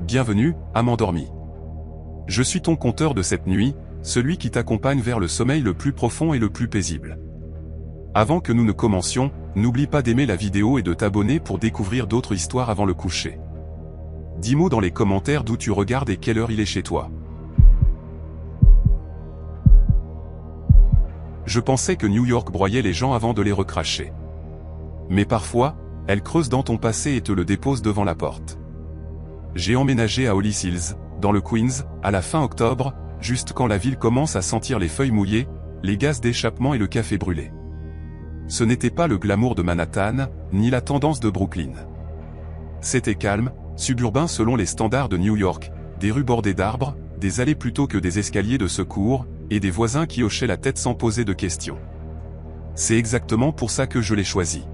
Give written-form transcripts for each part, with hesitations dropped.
Bienvenue, âme endormie. Je suis ton conteur de cette nuit, celui qui t'accompagne vers le sommeil le plus profond et le plus paisible. Avant que nous ne commencions, n'oublie pas d'aimer la vidéo et de t'abonner pour découvrir d'autres histoires avant le coucher. Dis-moi dans les commentaires d'où tu regardes et quelle heure il est chez toi. Je pensais que New York broyait les gens avant de les recracher. Mais parfois, elle creuse dans ton passé et te le dépose devant la porte. J'ai emménagé à Holly Hills, dans le Queens, à la fin octobre, juste quand la ville commence à sentir les feuilles mouillées, les gaz d'échappement et le café brûlé. Ce n'était pas le glamour de Manhattan, ni la tendance de Brooklyn. C'était calme, suburbain selon les standards de New York, des rues bordées d'arbres, des allées plutôt que des escaliers de secours, et des voisins qui hochaient la tête sans poser de questions. C'est exactement pour ça que je l'ai choisi.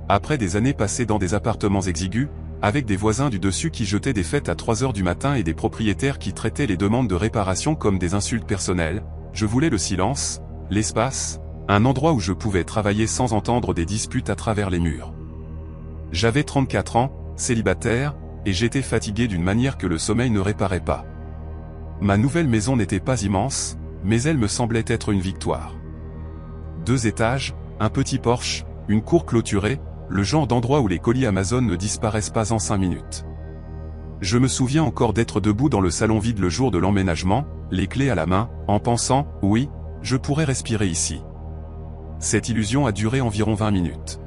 Après des années passées dans des appartements exigus, avec des voisins du dessus qui jetaient des fêtes à 3 heures du matin et des propriétaires qui traitaient les demandes de réparation comme des insultes personnelles, je voulais le silence, l'espace, un endroit où je pouvais travailler sans entendre des disputes à travers les murs. J'avais 34 ans, célibataire, et j'étais fatigué d'une manière que le sommeil ne réparait pas. Ma nouvelle maison n'était pas immense, mais elle me semblait être une victoire. 2 étages, un petit porche, une cour clôturée, le genre d'endroit où les colis Amazon ne disparaissent pas en 5 minutes. Je me souviens encore d'être debout dans le salon vide le jour de l'emménagement, les clés à la main, en pensant, oui, je pourrais respirer ici. Cette illusion a duré environ 20 minutes.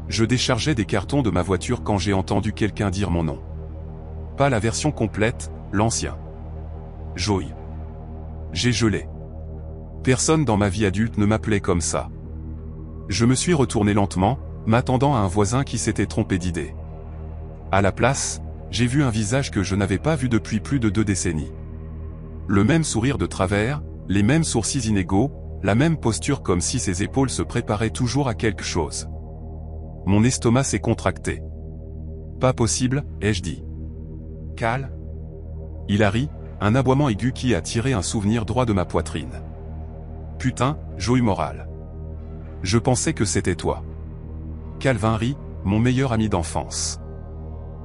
Je déchargeais des cartons de ma voiture quand j'ai entendu quelqu'un dire mon nom. Pas la version complète, l'ancien. Joey. J'ai gelé. Personne dans ma vie adulte ne m'appelait comme ça. Je me suis retourné lentement, m'attendant à un voisin qui s'était trompé d'idée. À la place, j'ai vu un visage que je n'avais pas vu depuis plus de 2 décennies. Le même sourire de travers, les mêmes sourcils inégaux, la même posture comme si ses épaules se préparaient toujours à quelque chose. Mon estomac s'est contracté. Pas possible, ai-je dit. Cal. Il a ri, un aboiement aigu qui a tiré un souvenir droit de ma poitrine. Putain, Joey Moral. Je pensais que c'était toi. Calvin rit, mon meilleur ami d'enfance.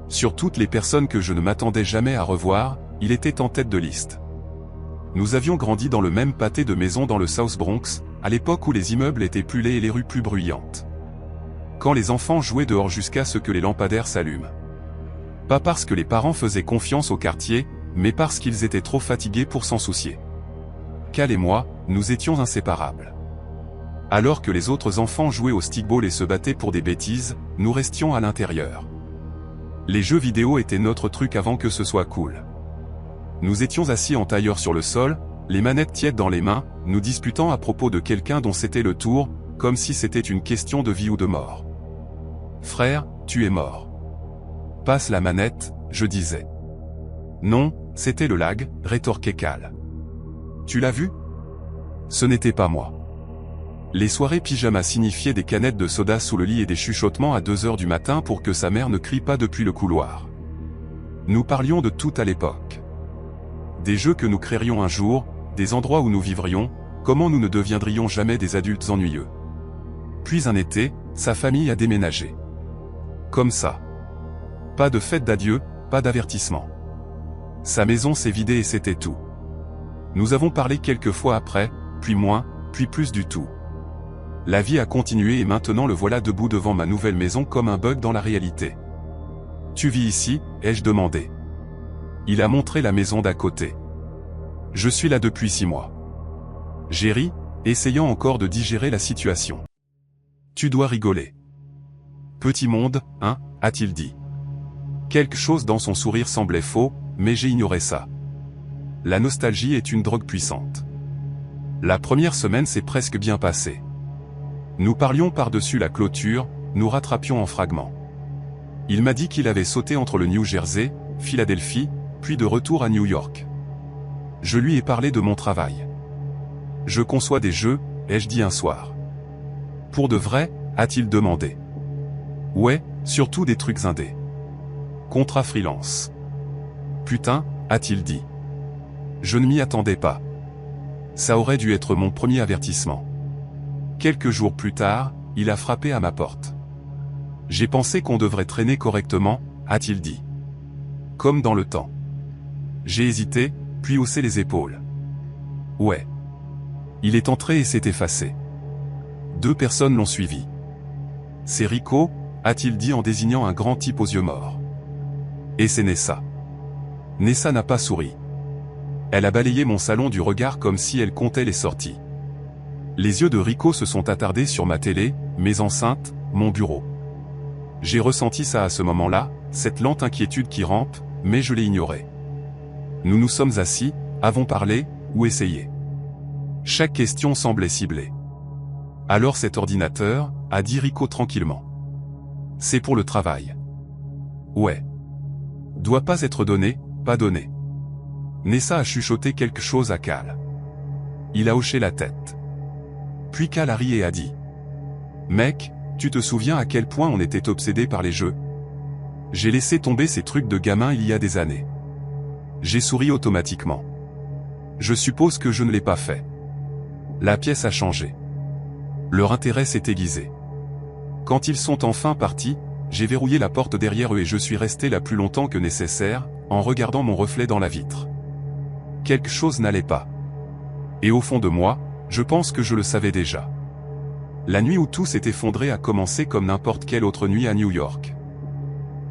Sur toutes les personnes que je ne m'attendais jamais à revoir, il était en tête de liste. Nous avions grandi dans le même pâté de maisons dans le South Bronx, à l'époque où les immeubles étaient plus laids et les rues plus bruyantes. Quand les enfants jouaient dehors jusqu'à ce que les lampadaires s'allument. Pas parce que les parents faisaient confiance au quartier, mais parce qu'ils étaient trop fatigués pour s'en soucier. Cal et moi, nous étions inséparables. Alors que les autres enfants jouaient au stickball et se battaient pour des bêtises, nous restions à l'intérieur. Les jeux vidéo étaient notre truc avant que ce soit cool. Nous étions assis en tailleur sur le sol, les manettes tièdes dans les mains, nous disputant à propos de quelqu'un dont c'était le tour, comme si c'était une question de vie ou de mort. Frère, tu es mort. Passe la manette, je disais. Non, c'était le lag, rétorquait Cal. Tu l'as vu? Ce n'était pas moi. Les soirées pyjama signifiaient des canettes de soda sous le lit et des chuchotements à 2 heures du matin pour que sa mère ne crie pas depuis le couloir. Nous parlions de tout à l'époque. Des jeux que nous créerions un jour, des endroits où nous vivrions, comment nous ne deviendrions jamais des adultes ennuyeux. Puis un été, sa famille a déménagé. Comme ça. Pas de fête d'adieu, pas d'avertissement. Sa maison s'est vidée et c'était tout. Nous avons parlé quelques fois après, puis moins, puis plus du tout. La vie a continué et maintenant le voilà debout devant ma nouvelle maison comme un bug dans la réalité. Tu vis ici, ai-je demandé. Il a montré la maison d'à côté. Je suis là depuis 6 mois. J'ai ri, essayant encore de digérer la situation. Tu dois rigoler. Petit monde, hein, a-t-il dit. Quelque chose dans son sourire semblait faux, mais j'ai ignoré ça. La nostalgie est une drogue puissante. La première semaine s'est presque bien passée. Nous parlions par-dessus la clôture, nous rattrapions en fragments. Il m'a dit qu'il avait sauté entre le New Jersey, Philadelphie, puis de retour à New York. Je lui ai parlé de mon travail. Je conçois des jeux, ai-je dit un soir. Pour de vrai, a-t-il demandé. Ouais, surtout des trucs indés. Contrat freelance. Putain, a-t-il dit. Je ne m'y attendais pas. Ça aurait dû être mon premier avertissement. Quelques jours plus tard, il a frappé à ma porte. J'ai pensé qu'on devrait traîner correctement, a-t-il dit. comme dans le temps. J'ai hésité, puis haussé les épaules. Ouais. Il est entré et s'est effacé. 2 personnes l'ont suivi. C'est Rico, a-t-il dit en désignant un grand type aux yeux morts. Et c'est Nessa. Nessa n'a pas souri. Elle a balayé mon salon du regard comme si elle comptait les sorties. Les yeux de Rico se sont attardés sur ma télé, mes enceintes, mon bureau. J'ai ressenti ça à ce moment-là, cette lente inquiétude qui rampe, mais je l'ai ignorée. Nous nous sommes assis, avons parlé, ou essayé. Chaque question semblait ciblée. Alors cet ordinateur, a dit Rico tranquillement. C'est pour le travail. Ouais. Doit pas être donné, pas donné. Nessa a chuchoté quelque chose à Cal. Il a hoché la tête. Puis Cal a ri et a dit. Mec, tu te souviens à quel point on était obsédé par les jeux? J'ai laissé tomber ces trucs de gamin il y a des années. J'ai souri automatiquement. Je suppose que je ne l'ai pas fait. La pièce a changé. Leur intérêt s'est aiguisé. Quand ils sont enfin partis, j'ai verrouillé la porte derrière eux et je suis resté là plus longtemps que nécessaire, en regardant mon reflet dans la vitre. Quelque chose n'allait pas. Et au fond de moi, je pense que je le savais déjà. La nuit où tout s'est effondré a commencé comme n'importe quelle autre nuit à New York.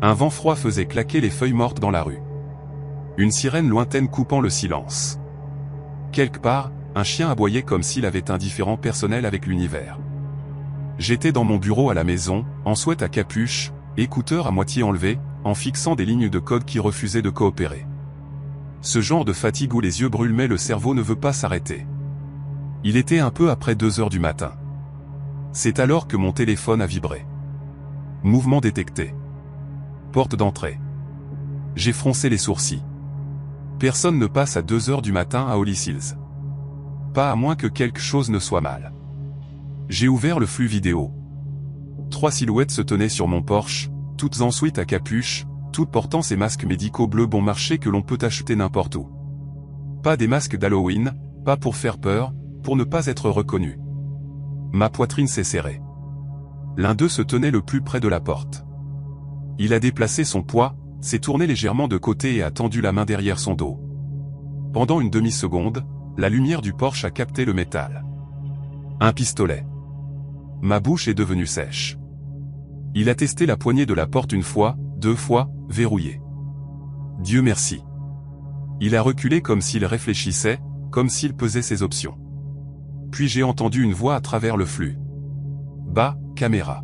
Un vent froid faisait claquer les feuilles mortes dans la rue. Une sirène lointaine coupant le silence. Quelque part, un chien aboyait comme s'il avait un différend personnel avec l'univers. J'étais dans mon bureau à la maison, en sweat à capuche, écouteurs à moitié enlevés, en fixant des lignes de code qui refusaient de coopérer. Ce genre de fatigue où les yeux brûlent mais le cerveau ne veut pas s'arrêter. Il était un peu après 2 heures du matin. C'est alors que mon téléphone a vibré. Mouvement détecté. Porte d'entrée. J'ai froncé les sourcils. Personne ne passe à 2 heures du matin à Holly Hills. Pas à moins que quelque chose ne soit mal. J'ai ouvert le flux vidéo. 3 silhouettes se tenaient sur mon porche, toutes en sweat à capuche, toutes portant ces masques médicaux bleu bon marché que l'on peut acheter n'importe où. Pas des masques d'Halloween, pas pour faire peur, pour ne pas être reconnu. Ma poitrine s'est serrée. L'un d'eux se tenait le plus près de la porte. Il a déplacé son poids, s'est tourné légèrement de côté et a tendu la main derrière son dos. Pendant une demi-seconde, la lumière du porche a capté le métal. Un pistolet. Ma bouche est devenue sèche. Il a testé la poignée de la porte 1 fois, 2 fois, verrouillée. Dieu merci. Il a reculé comme s'il réfléchissait, comme s'il pesait ses options. Puis j'ai entendu une voix à travers le flux. Bas, caméra.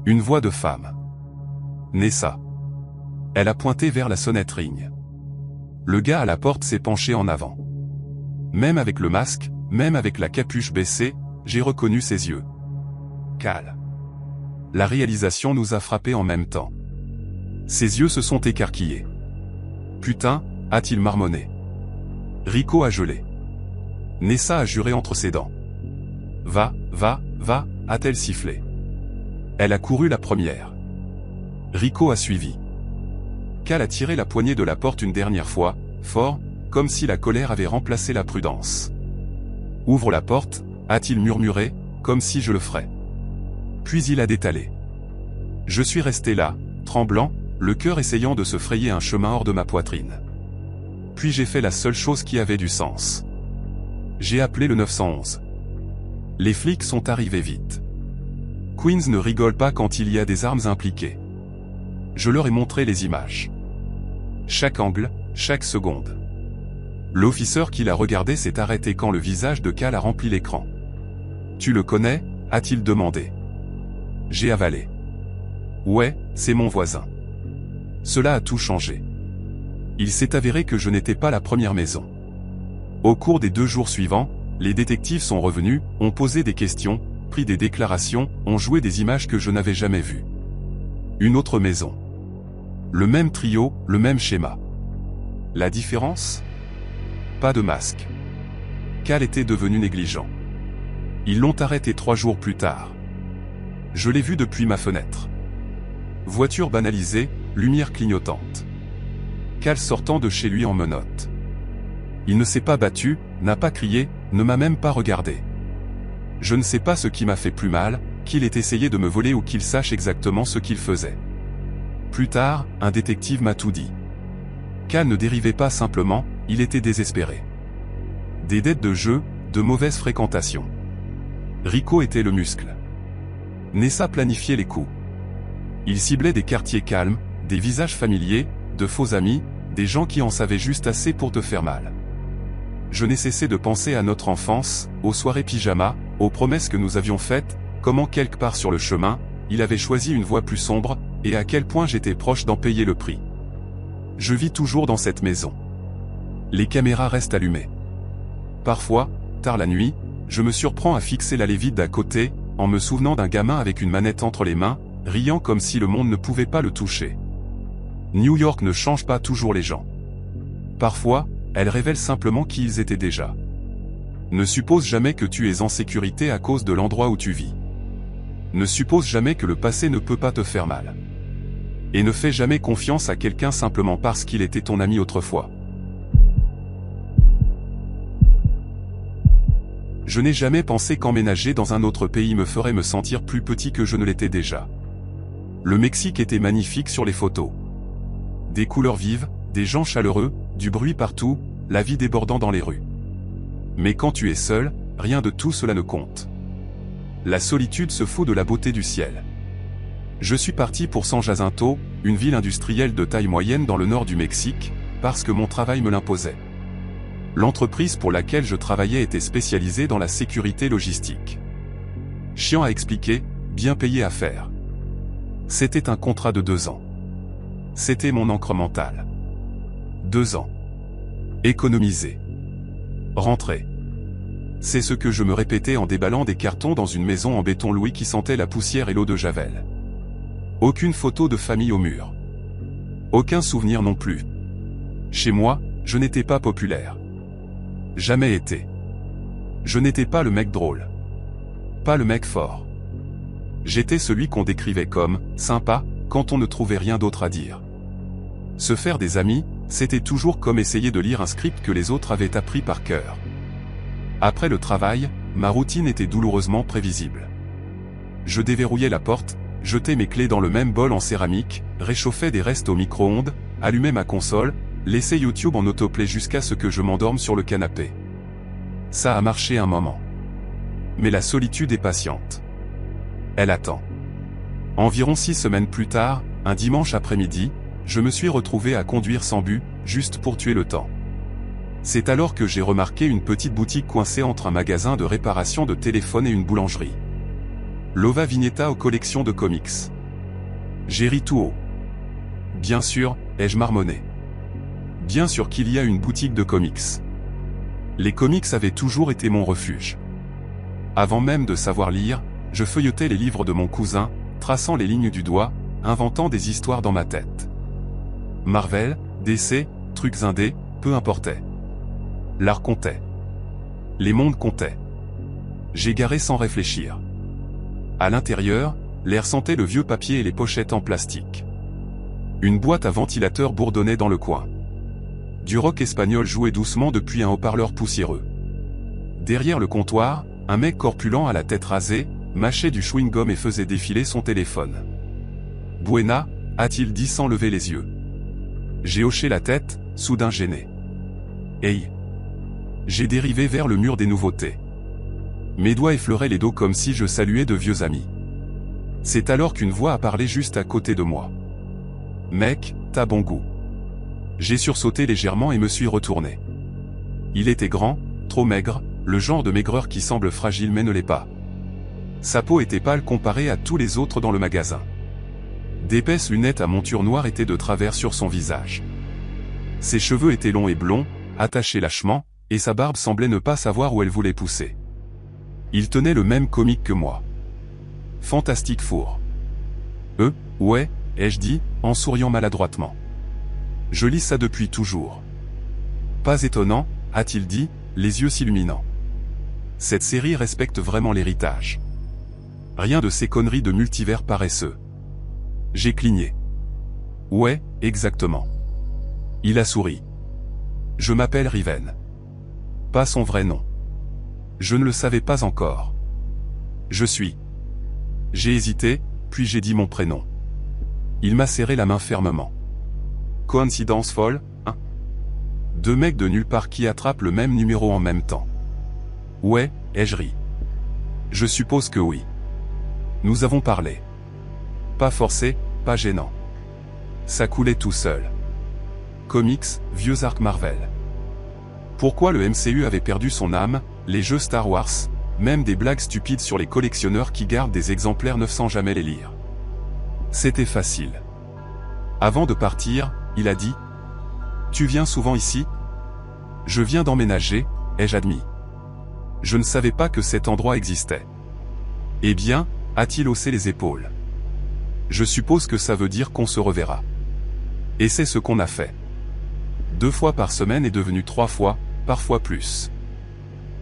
Une voix de femme. Nessa. Elle a pointé vers la sonnette ring. Le gars à la porte s'est penché en avant. Même avec le masque, même avec la capuche baissée, j'ai reconnu ses yeux. Cal. La réalisation nous a frappés en même temps. Ses yeux se sont écarquillés. Putain, a-t-il marmonné. Rico a gelé. Nessa a juré entre ses dents. Va, a-t-elle sifflé. Elle a couru la première. Rico a suivi. Cal a tiré la poignée de la porte une dernière fois, fort, comme si la colère avait remplacé la prudence. Ouvre la porte, a-t-il murmuré, comme si je le ferais. Puis il a détalé. Je suis resté là, tremblant, le cœur essayant de se frayer un chemin hors de ma poitrine. Puis j'ai fait la seule chose qui avait du sens. J'ai appelé le 911. Les flics sont arrivés vite. Queens ne rigole pas quand il y a des armes impliquées. Je leur ai montré les images. Chaque angle, chaque seconde. L'officier qui l'a regardé s'est arrêté quand le visage de Cal a rempli l'écran. Tu le connais, a-t-il demandé. J'ai avalé. Ouais, c'est mon voisin. Cela a tout changé. Il s'est avéré que je n'étais pas la première maison. Au cours des 2 jours suivants, les détectives sont revenus, ont posé des questions, pris des déclarations, ont joué des images que je n'avais jamais vues. Une autre maison. Le même trio, le même schéma. La différence ? Pas de masque. Cal était devenu négligent. Ils l'ont arrêté 3 jours plus tard. Je l'ai vu depuis ma fenêtre. Voiture banalisée, lumière clignotante. Cal sortant de chez lui en menottes. Il ne s'est pas battu, n'a pas crié, ne m'a même pas regardé. Je ne sais pas ce qui m'a fait plus mal, qu'il ait essayé de me voler ou qu'il sache exactement ce qu'il faisait. Plus tard, un détective m'a tout dit. Cal ne dérivait pas simplement, il était désespéré. Des dettes de jeu, de mauvaise fréquentation. Rico était le muscle. Nessa planifiait les coups. Il ciblait des quartiers calmes, des visages familiers, de faux amis, des gens qui en savaient juste assez pour te faire mal. Je n'ai cessé de penser à notre enfance, aux soirées pyjama, aux promesses que nous avions faites, comment quelque part sur le chemin, il avait choisi une voie plus sombre, et à quel point j'étais proche d'en payer le prix. Je vis toujours dans cette maison. Les caméras restent allumées. Parfois, tard la nuit, je me surprends à fixer l'allée vide d'à côté, en me souvenant d'un gamin avec une manette entre les mains, riant comme si le monde ne pouvait pas le toucher. New York ne change pas toujours les gens. Parfois, elle révèle simplement qui ils étaient déjà. Ne suppose jamais que tu es en sécurité à cause de l'endroit où tu vis. Ne suppose jamais que le passé ne peut pas te faire mal. Et ne fais jamais confiance à quelqu'un simplement parce qu'il était ton ami autrefois. Je n'ai jamais pensé qu'emménager dans un autre pays me ferait me sentir plus petit que je ne l'étais déjà. Le Mexique était magnifique sur les photos. Des couleurs vives, des gens chaleureux, du bruit partout, la vie débordant dans les rues. Mais quand tu es seul, rien de tout cela ne compte. La solitude se fout de la beauté du ciel. Je suis parti pour San Jacinto, une ville industrielle de taille moyenne dans le nord du Mexique, parce que mon travail me l'imposait. L'entreprise pour laquelle je travaillais était spécialisée dans la sécurité logistique. Chiant à expliquer, bien payé à faire. C'était un contrat de 2 ans. C'était mon encre mentale. 2 ans. Économiser. Rentrer. C'est ce que je me répétais en déballant des cartons dans une maison en béton louis qui sentait la poussière et l'eau de javel. Aucune photo de famille au mur. Aucun souvenir non plus. Chez moi, je n'étais pas populaire. Jamais été. Je n'étais pas le mec drôle. Pas le mec fort. J'étais celui qu'on décrivait comme « sympa » quand on ne trouvait rien d'autre à dire. Se faire des amis, c'était toujours comme essayer de lire un script que les autres avaient appris par cœur. Après le travail, ma routine était douloureusement prévisible. Je déverrouillais la porte, jetais mes clés dans le même bol en céramique, réchauffais des restes au micro-ondes, allumais ma console, laissais YouTube en autoplay jusqu'à ce que je m'endorme sur le canapé. Ça a marché un moment. Mais la solitude est patiente. Elle attend. Environ 6 semaines plus tard, un dimanche après-midi, je me suis retrouvé à conduire sans but, juste pour tuer le temps. C'est alors que j'ai remarqué une petite boutique coincée entre un magasin de réparation de téléphone et une boulangerie. Lova Vignetta aux collections de comics. J'ai ri tout haut. Bien sûr, ai-je marmonné. Bien sûr qu'il y a une boutique de comics. Les comics avaient toujours été mon refuge. Avant même de savoir lire, je feuilletais les livres de mon cousin, traçant les lignes du doigt, inventant des histoires dans ma tête. Marvel, DC, trucs indés, peu importait. L'art comptait. Les mondes comptaient. J'égarais sans réfléchir. À l'intérieur, l'air sentait le vieux papier et les pochettes en plastique. Une boîte à ventilateur bourdonnait dans le coin. Du rock espagnol jouait doucement depuis un haut-parleur poussiéreux. Derrière le comptoir, un mec corpulent à la tête rasée, mâchait du chewing-gum et faisait défiler son téléphone. « Buena » a-t-il dit sans lever les yeux. J'ai hoché la tête, soudain gêné. « Hey !» J'ai dérivé vers le mur des nouveautés. Mes doigts effleuraient les dos comme si je saluais de vieux amis. C'est alors qu'une voix a parlé juste à côté de moi. « Mec, t'as bon goût. » J'ai sursauté légèrement et me suis retourné. Il était grand, trop maigre, le genre de maigreur qui semble fragile mais ne l'est pas. Sa peau était pâle comparée à tous les autres dans le magasin. D'épaisses lunettes à monture noire étaient de travers sur son visage. Ses cheveux étaient longs et blonds, attachés lâchement, et sa barbe semblait ne pas savoir où elle voulait pousser. Il tenait le même comic que moi. Fantastic Four. Ouais, ai-je dit, en souriant maladroitement. Je lis ça depuis toujours. Pas étonnant, a-t-il dit, les yeux s'illuminant. Cette série respecte vraiment l'héritage. Rien de ces conneries de multivers paresseux. J'ai cligné. Ouais, exactement. Il a souri. Je m'appelle Riven. Pas son vrai nom. Je ne le savais pas encore. Je suis. J'ai hésité, puis j'ai dit mon prénom. Il m'a serré la main fermement. Coïncidence folle, hein? Deux mecs de nulle part qui attrapent le même numéro en même temps. Ouais, ai-je ri. Je suppose que oui. Nous avons parlé. Pas forcé, pas gênant. Ça coulait tout seul. Comics, vieux arc Marvel. Pourquoi le MCU avait perdu son âme, les jeux Star Wars, même des blagues stupides sur les collectionneurs qui gardent des exemplaires neufs sans jamais les lire. C'était facile. Avant de partir, il a dit « Tu viens souvent ici ?»« Je viens d'emménager, ai-je admis. Je ne savais pas que cet endroit existait. » Eh bien, a-t-il haussé les épaules. Je suppose que ça veut dire qu'on se reverra. Et c'est ce qu'on a fait. 2 fois par semaine est devenu 3 fois, parfois plus.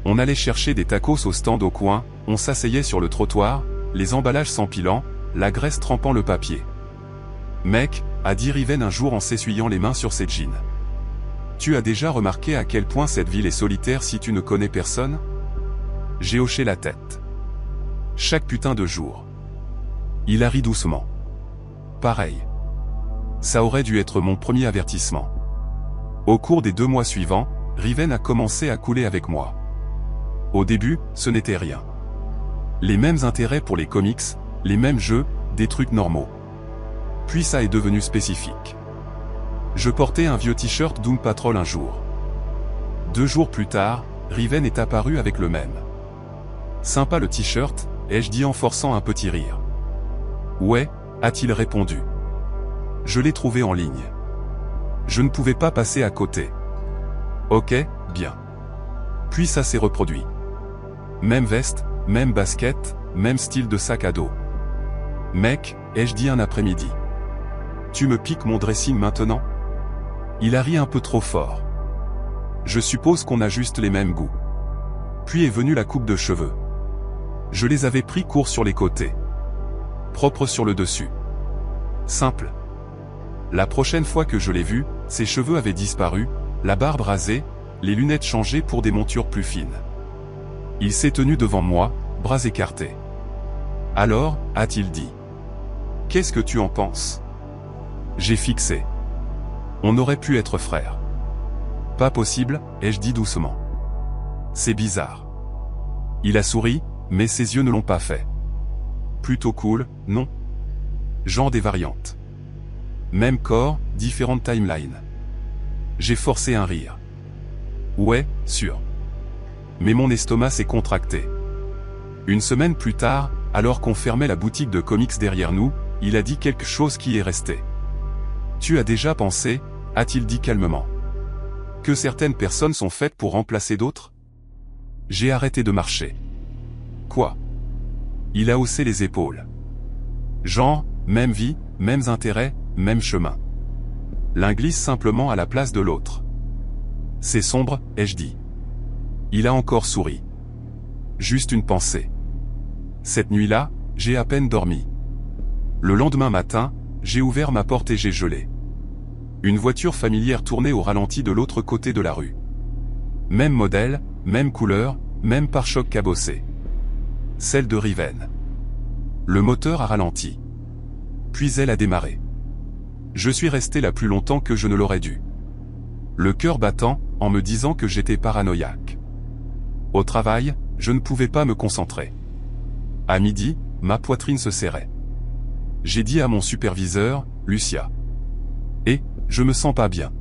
On allait chercher des tacos au stand au coin, on s'asseyait sur le trottoir, les emballages s'empilant, la graisse trempant le papier. Mec, a dit Riven un jour en s'essuyant les mains sur ses jeans. Tu as déjà remarqué à quel point cette ville est solitaire si tu ne connais personne? J'ai hoché la tête. Chaque putain de jour. Il a ri doucement. Pareil. Ça aurait dû être mon premier avertissement. Au cours des 2 mois suivants, Riven a commencé à couler avec moi. Au début, ce n'était rien. Les mêmes intérêts pour les comics, les mêmes jeux, des trucs normaux. Puis ça est devenu spécifique. Je portais un vieux t-shirt Doom Patrol un jour. 2 jours plus tard, Riven est apparu avec le même. Sympa le t-shirt, ai-je dit en forçant un petit rire. Ouais, a-t-il répondu. Je l'ai trouvé en ligne. Je ne pouvais pas passer à côté. Ok, bien. Puis ça s'est reproduit. Même veste, même basket, même style de sac à dos. Mec, ai-je dit un après-midi. Tu me piques mon dressing maintenant? Il a ri un peu trop fort. Je suppose qu'on a juste les mêmes goûts. Puis est venue la coupe de cheveux. Je les avais pris courts sur les côtés. Propres sur le dessus. Simple. La prochaine fois que je l'ai vu, ses cheveux avaient disparu, la barbe rasée, les lunettes changées pour des montures plus fines. Il s'est tenu devant moi, bras écartés. Alors, a-t-il dit. Qu'est-ce que tu en penses? J'ai fixé. On aurait pu être frères. Pas possible, ai-je dit doucement. C'est bizarre. Il a souri, mais ses yeux ne l'ont pas fait. Plutôt cool, non? Genre des variantes. Même corps, différentes timelines. J'ai forcé un rire. Ouais, sûr. Mais mon estomac s'est contracté. Une semaine plus tard, alors qu'on fermait la boutique de comics derrière nous, il a dit quelque chose qui est resté. Tu as déjà pensé, a-t-il dit calmement, que certaines personnes sont faites pour remplacer d'autres? J'ai arrêté de marcher. Quoi? Il a haussé les épaules. Genre, même vie, mêmes intérêts, même chemin. L'un glisse simplement à la place de l'autre. C'est sombre, ai-je dit. Il a encore souri. Juste une pensée. Cette nuit-là, j'ai à peine dormi. Le lendemain matin, j'ai ouvert ma porte et j'ai gelé. Une voiture familière tournait au ralenti de l'autre côté de la rue. Même modèle, même couleur, même pare-choc cabossé. Celle de Riven. Le moteur a ralenti. Puis elle a démarré. Je suis resté là plus longtemps que je ne l'aurais dû. Le cœur battant, en me disant que j'étais paranoïaque. Au travail, je ne pouvais pas me concentrer. À midi, ma poitrine se serrait. J'ai dit à mon superviseur, Lucia. Je me sens pas bien.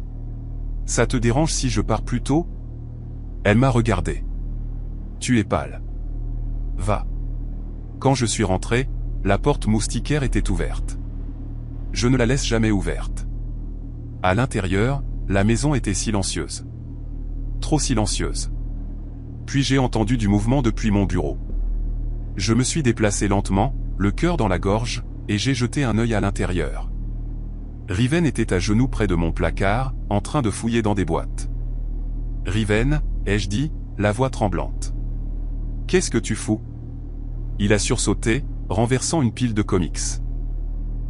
Ça te dérange si je pars plus tôt? Elle m'a regardé. Tu es pâle. Va. Quand je suis rentré, la porte moustiquaire était ouverte. Je ne la laisse jamais ouverte. À l'intérieur, la maison était silencieuse. Trop silencieuse. Puis j'ai entendu du mouvement depuis mon bureau. Je me suis déplacé lentement, le cœur dans la gorge, et j'ai jeté un œil à l'intérieur. Riven était à genoux près de mon placard, en train de fouiller dans des boîtes. Riven, ai-je dit, la voix tremblante. Qu'est-ce que tu fous? Il a sursauté, renversant une pile de comics.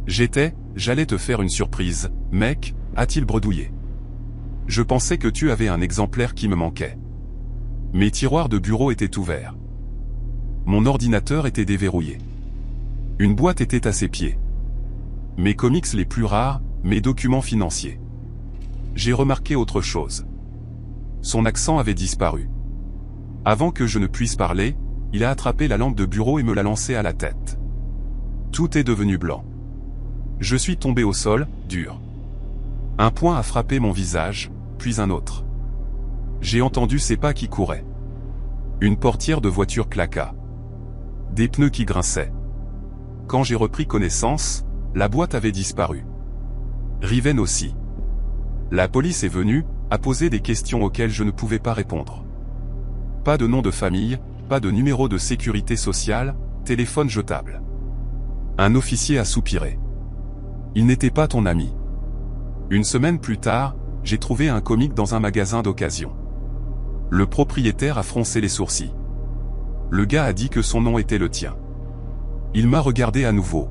J'allais te faire une surprise, mec, a-t-il bredouillé. Je pensais que tu avais un exemplaire qui me manquait. Mes tiroirs de bureau étaient ouverts. Mon ordinateur était déverrouillé. Une boîte était à ses pieds. Mes comics les plus rares, mes documents financiers. J'ai remarqué autre chose. son accent avait disparu. Avant que je ne puisse parler, il a attrapé la lampe de bureau et me l'a lancée à la tête. Tout est devenu blanc. Je suis tombé au sol, dur. Un poing a frappé mon visage, puis un autre. J'ai entendu ses pas qui couraient. Une portière de voiture claqua. Des pneus qui grinçaient. Quand j'ai repris connaissance, la boîte avait disparu. Riven aussi. La police est venue, a posé des questions auxquelles je ne pouvais pas répondre. Pas de nom de famille, pas de numéro de sécurité sociale, téléphone jetable. Un officier a soupiré. Il n'était pas ton ami. Une semaine plus tard, j'ai trouvé un comic dans un magasin d'occasion. Le propriétaire a froncé les sourcils. Le gars a dit que son nom était le tien. Il m'a regardé à nouveau.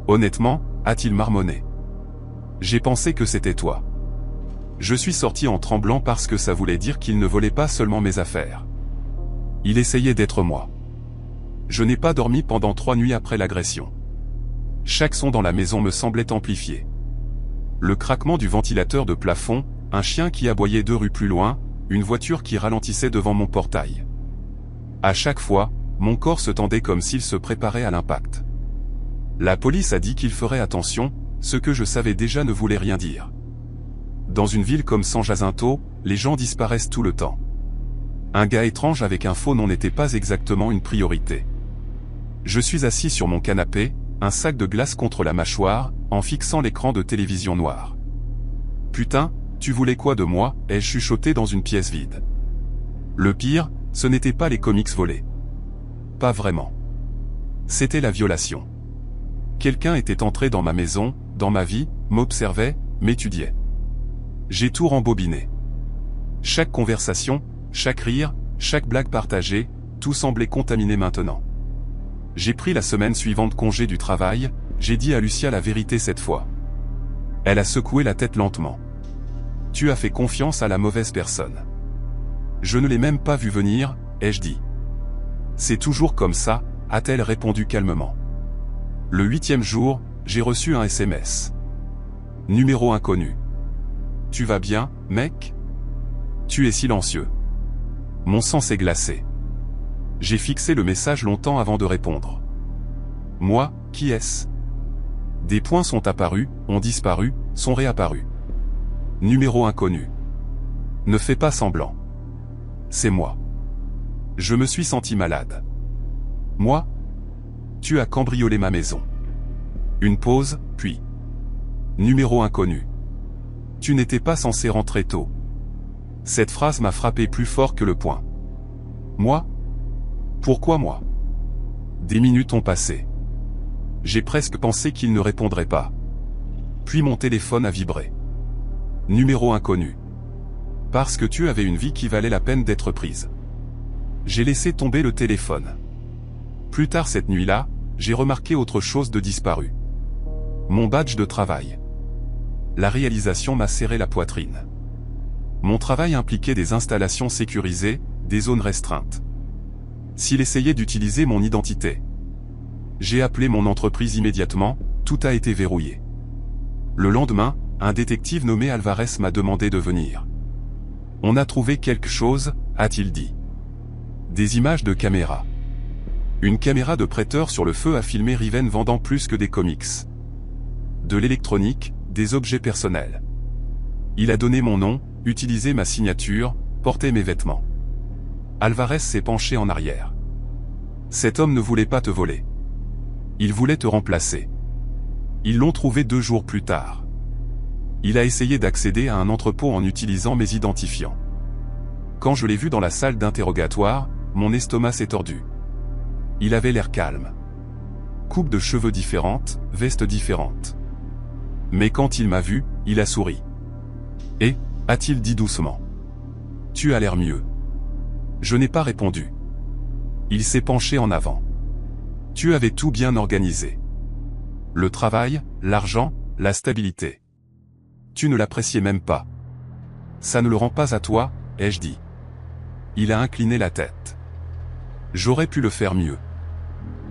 Honnêtement, a-t-il marmonné. J'ai pensé que c'était toi. Je suis sorti en tremblant parce que ça voulait dire qu'il ne volait pas seulement mes affaires. Il essayait d'être moi. Je n'ai pas dormi pendant 3 nuits après l'agression. Chaque son dans la maison me semblait amplifié. Le craquement du ventilateur de plafond, un chien qui aboyait 2 rues plus loin, une voiture qui ralentissait devant mon portail. À chaque fois, mon corps se tendait comme s'il se préparait à l'impact. La police a dit qu'il ferait attention, ce que je savais déjà ne voulait rien dire. Dans une ville comme San Jacinto, les gens disparaissent tout le temps. Un gars étrange avec un faux nom n'était pas exactement une priorité. Je suis assis sur mon canapé, un sac de glace contre la mâchoire, en fixant l'écran de télévision noir. Putain, tu voulais quoi de moi, ai-je chuchoté dans une pièce vide. Le pire, ce n'était pas les comics volés. Pas vraiment. C'était la violation. Quelqu'un était entré dans ma maison, dans ma vie, m'observait, m'étudiait. J'ai tout rembobiné. Chaque conversation, chaque rire, chaque blague partagée, tout semblait contaminé maintenant. J'ai pris la semaine suivante congé du travail, j'ai dit à Lucia la vérité cette fois. Elle a secoué la tête lentement. Tu as fait confiance à la mauvaise personne. Je ne l'ai même pas vu venir, ai-je dit. C'est toujours comme ça, a-t-elle répondu calmement. Le 8e jour, j'ai reçu un SMS. Numéro inconnu. Tu vas bien, mec? Tu es silencieux. Mon sang s'est glacé. J'ai fixé le message longtemps avant de répondre. Moi, qui est-ce? Des points sont apparus, ont disparu, sont réapparus. Numéro inconnu. Ne fais pas semblant. C'est moi. Je me suis senti malade. Moi? Tu as cambriolé ma maison. Une pause, puis. Numéro inconnu. Tu n'étais pas censé rentrer tôt. Cette phrase m'a frappé plus fort que le poing. Moi? Pourquoi moi? Des minutes ont passé. J'ai presque pensé qu'il ne répondrait pas. Puis mon téléphone a vibré. Numéro inconnu. Parce que tu avais une vie qui valait la peine d'être prise. J'ai laissé tomber le téléphone. Plus tard cette nuit-là, j'ai remarqué autre chose de disparu. Mon badge de travail. La réalisation m'a serré la poitrine. Mon travail impliquait des installations sécurisées, des zones restreintes. S'il essayait d'utiliser mon identité. J'ai appelé mon entreprise immédiatement, tout a été verrouillé. Le lendemain, un détective nommé Alvarez m'a demandé de venir. On a trouvé quelque chose, a-t-il dit. Des images de caméra. Une caméra de prêteur sur le feu a filmé Riven vendant plus que des comics. De l'électronique, des objets personnels. Il a donné mon nom, utilisé ma signature, porté mes vêtements. Alvarez s'est penché en arrière. Cet homme ne voulait pas te voler. Il voulait te remplacer. Ils l'ont trouvé 2 jours plus tard. Il a essayé d'accéder à un entrepôt en utilisant mes identifiants. Quand je l'ai vu dans la salle d'interrogatoire, mon estomac s'est tordu. Il avait l'air calme. Coupe de cheveux différente, veste différente. Mais quand il m'a vu, il a souri. Et, a-t-il dit doucement. Tu as l'air mieux. Je n'ai pas répondu. Il s'est penché en avant. Tu avais tout bien organisé. Le travail, l'argent, la stabilité. Tu ne l'appréciais même pas. Ça ne le rend pas à toi, ai-je dit. Il a incliné la tête. J'aurais pu le faire mieux.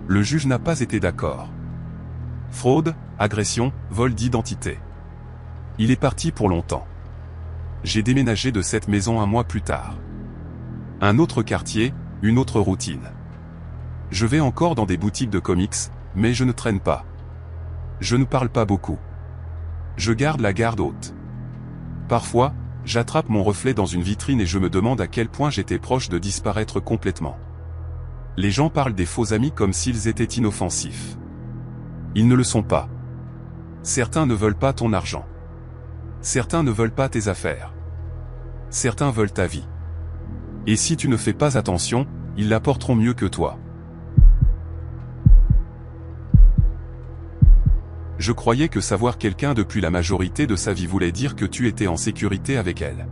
Le juge n'a pas été d'accord. Fraude, agression, vol d'identité. Il est parti pour longtemps. J'ai déménagé de cette maison un mois plus tard. Un autre quartier, une autre routine. Je vais encore dans des boutiques de comics, mais je ne traîne pas. Je ne parle pas beaucoup. Je garde la garde haute. Parfois, j'attrape mon reflet dans une vitrine et je me demande à quel point j'étais proche de disparaître complètement. Les gens parlent des faux amis comme s'ils étaient inoffensifs. Ils ne le sont pas. Certains ne veulent pas ton argent. Certains ne veulent pas tes affaires. Certains veulent ta vie. Et si tu ne fais pas attention, ils la porteront mieux que toi. Je croyais que savoir quelqu'un depuis la majorité de sa vie voulait dire que tu étais en sécurité avec elle.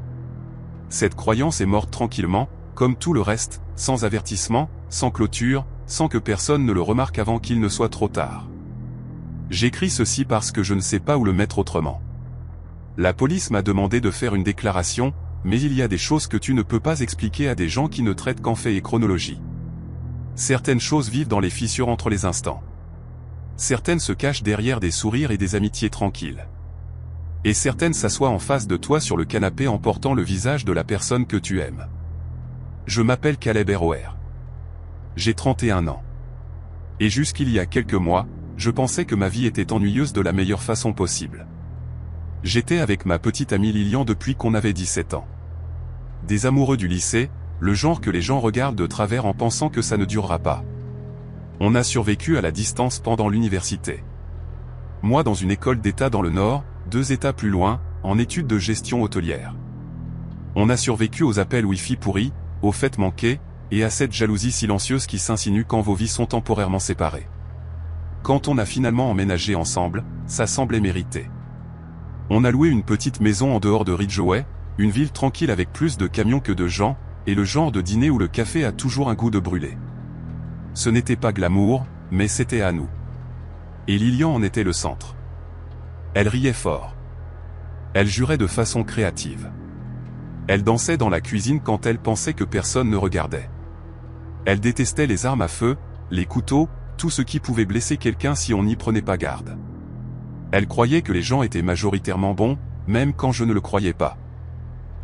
Cette croyance est morte tranquillement, comme tout le reste, sans avertissement, sans clôture, sans que personne ne le remarque avant qu'il ne soit trop tard. J'écris ceci parce que je ne sais pas où le mettre autrement. La police m'a demandé de faire une déclaration, mais il y a des choses que tu ne peux pas expliquer à des gens qui ne traitent qu'en faits et chronologie. Certaines choses vivent dans les fissures entre les instants. Certaines se cachent derrière des sourires et des amitiés tranquilles. Et certaines s'assoient en face de toi sur le canapé en portant le visage de la personne que tu aimes. Je m'appelle Caleb ROR. J'ai 31 ans. Et jusqu'il y a quelques mois, je pensais que ma vie était ennuyeuse de la meilleure façon possible. J'étais avec ma petite amie Lilian depuis qu'on avait 17 ans. Des amoureux du lycée, le genre que les gens regardent de travers en pensant que ça ne durera pas. On a survécu à la distance pendant l'université. Moi dans une école d'État dans le Nord, 2 États plus loin, en études de gestion hôtelière. On a survécu aux appels Wi-Fi pourris, aux fêtes manquées, et à cette jalousie silencieuse qui s'insinue quand vos vies sont temporairement séparées. Quand on a finalement emménagé ensemble, ça semblait mérité. On a loué une petite maison en dehors de Ridgeway, une ville tranquille avec plus de camions que de gens, et le genre de dîner où le café a toujours un goût de brûlé. Ce n'était pas glamour, mais c'était à nous. Et Lilian en était le centre. Elle riait fort. Elle jurait de façon créative. Elle dansait dans la cuisine quand elle pensait que personne ne regardait. Elle détestait les armes à feu, les couteaux, tout ce qui pouvait blesser quelqu'un si on n'y prenait pas garde. Elle croyait que les gens étaient majoritairement bons, même quand je ne le croyais pas.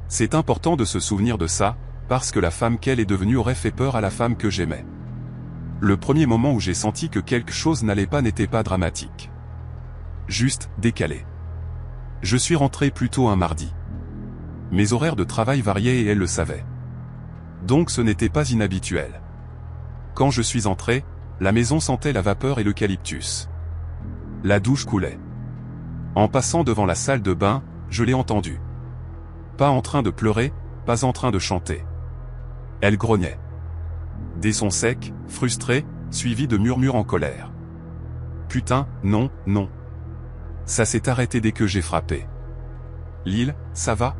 C'est important de se souvenir de ça, parce que la femme qu'elle est devenue aurait fait peur à la femme que j'aimais. Le premier moment où j'ai senti que quelque chose n'allait pas n'était pas dramatique. Juste décalé. Je suis rentré plus tôt un mardi. Mes horaires de travail variaient et elle le savait. Donc ce n'était pas inhabituel. Quand je suis entré, la maison sentait la vapeur et l'eucalyptus. La douche coulait. En passant devant la salle de bain, je l'ai entendue. Pas en train de pleurer, pas en train de chanter. Elle grognait. Des sons secs, frustrés, suivis de murmures en colère. Putain, non, non. Ça s'est arrêté dès que j'ai frappé. Lil, ça va?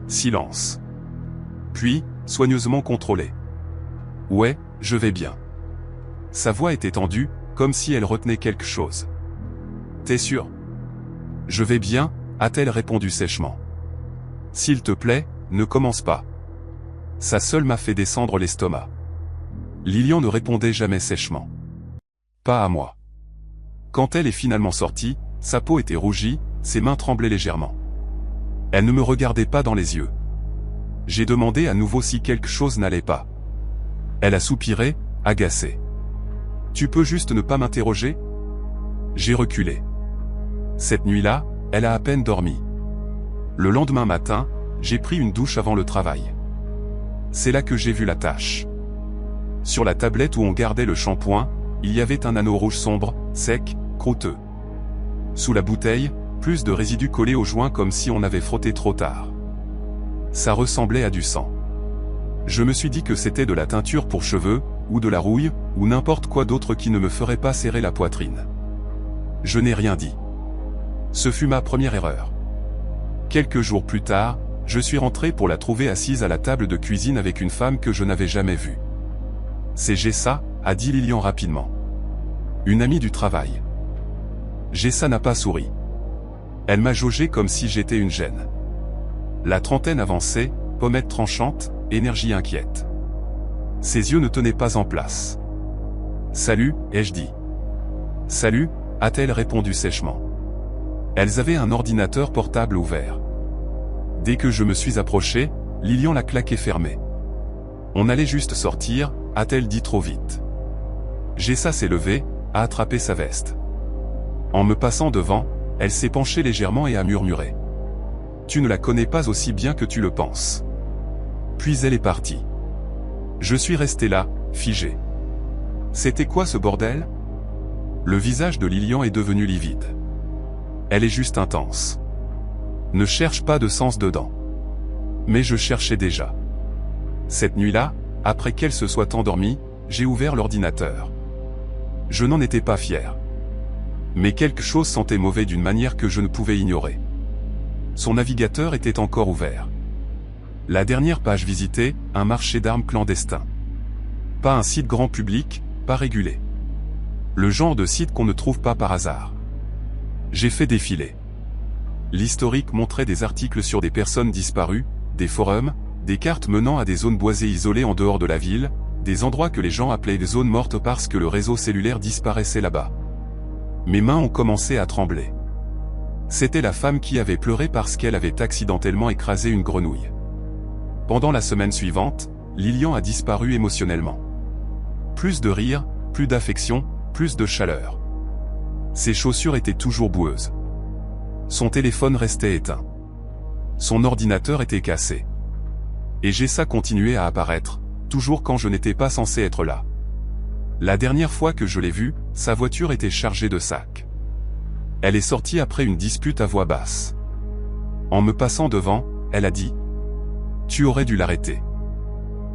Silence. Puis, soigneusement contrôlé. Ouais, je vais bien. Sa voix était tendue, comme si elle retenait quelque chose. T'es sûr? Je vais bien, a-t-elle répondu sèchement. S'il te plaît, ne commence pas. Ça seul m'a fait descendre l'estomac. Lilian ne répondait jamais sèchement. Pas à moi. Quand elle est finalement sortie, sa peau était rougie, ses mains tremblaient légèrement. Elle ne me regardait pas dans les yeux. J'ai demandé à nouveau si quelque chose n'allait pas. Elle a soupiré, agacée. Tu peux juste ne pas m'interroger? J'ai reculé. Cette nuit-là, elle a à peine dormi. Le lendemain matin, j'ai pris une douche avant le travail. C'est là que j'ai vu la tache. Sur la tablette où on gardait le shampoing, il y avait un anneau rouge sombre, sec, croûteux. Sous la bouteille, plus de résidus collés au joint comme si on avait frotté trop tard. Ça ressemblait à du sang. Je me suis dit que c'était de la teinture pour cheveux, ou de la rouille, ou n'importe quoi d'autre qui ne me ferait pas serrer la poitrine. Je n'ai rien dit. Ce fut ma première erreur. Quelques jours plus tard, je suis rentré pour la trouver assise à la table de cuisine avec une femme que je n'avais jamais vue. C'est Jessa, a dit Lilian rapidement. Une amie du travail. Jessa n'a pas souri. Elle m'a jaugé comme si j'étais une gêne. La trentaine avançait, pommette tranchante, énergie inquiète. Ses yeux ne tenaient pas en place. Salut, ai-je dit. Salut, a-t-elle répondu sèchement. Elles avaient un ordinateur portable ouvert. Dès que je me suis approché, Lilian l'a claqué fermé. On allait juste sortir, a-t-elle dit trop vite. Jessa s'est levée, a attrapé sa veste. En me passant devant, elle s'est penchée légèrement et a murmuré. Tu ne la connais pas aussi bien que tu le penses. Puis elle est partie. Je suis resté là, figé. C'était quoi ce bordel? Le visage de Lilian est devenu livide. Elle est juste intense. Ne cherche pas de sens dedans. Mais je cherchais déjà. Cette nuit-là, après qu'elle se soit endormie, j'ai ouvert l'ordinateur. Je n'en étais pas fier. Mais quelque chose sentait mauvais d'une manière que je ne pouvais ignorer. Son navigateur était encore ouvert. La dernière page visitée, un marché d'armes clandestin. Pas un site grand public, pas régulé. Le genre de site qu'on ne trouve pas par hasard. J'ai fait défiler. L'historique montrait des articles sur des personnes disparues, des forums, des cartes menant à des zones boisées isolées en dehors de la ville, des endroits que les gens appelaient des zones mortes parce que le réseau cellulaire disparaissait là-bas. Mes mains ont commencé à trembler. C'était la femme qui avait pleuré parce qu'elle avait accidentellement écrasé une grenouille. Pendant la semaine suivante, Lilian a disparu émotionnellement. Plus de rire, plus d'affection, plus de chaleur. Ses chaussures étaient toujours boueuses. Son téléphone restait éteint. Son ordinateur était cassé. Et Jessa continuait à apparaître, toujours quand je n'étais pas censé être là. La dernière fois que je l'ai vue, sa voiture était chargée de sacs. Elle est sortie après une dispute à voix basse. En me passant devant, elle a dit « Tu aurais dû l'arrêter ».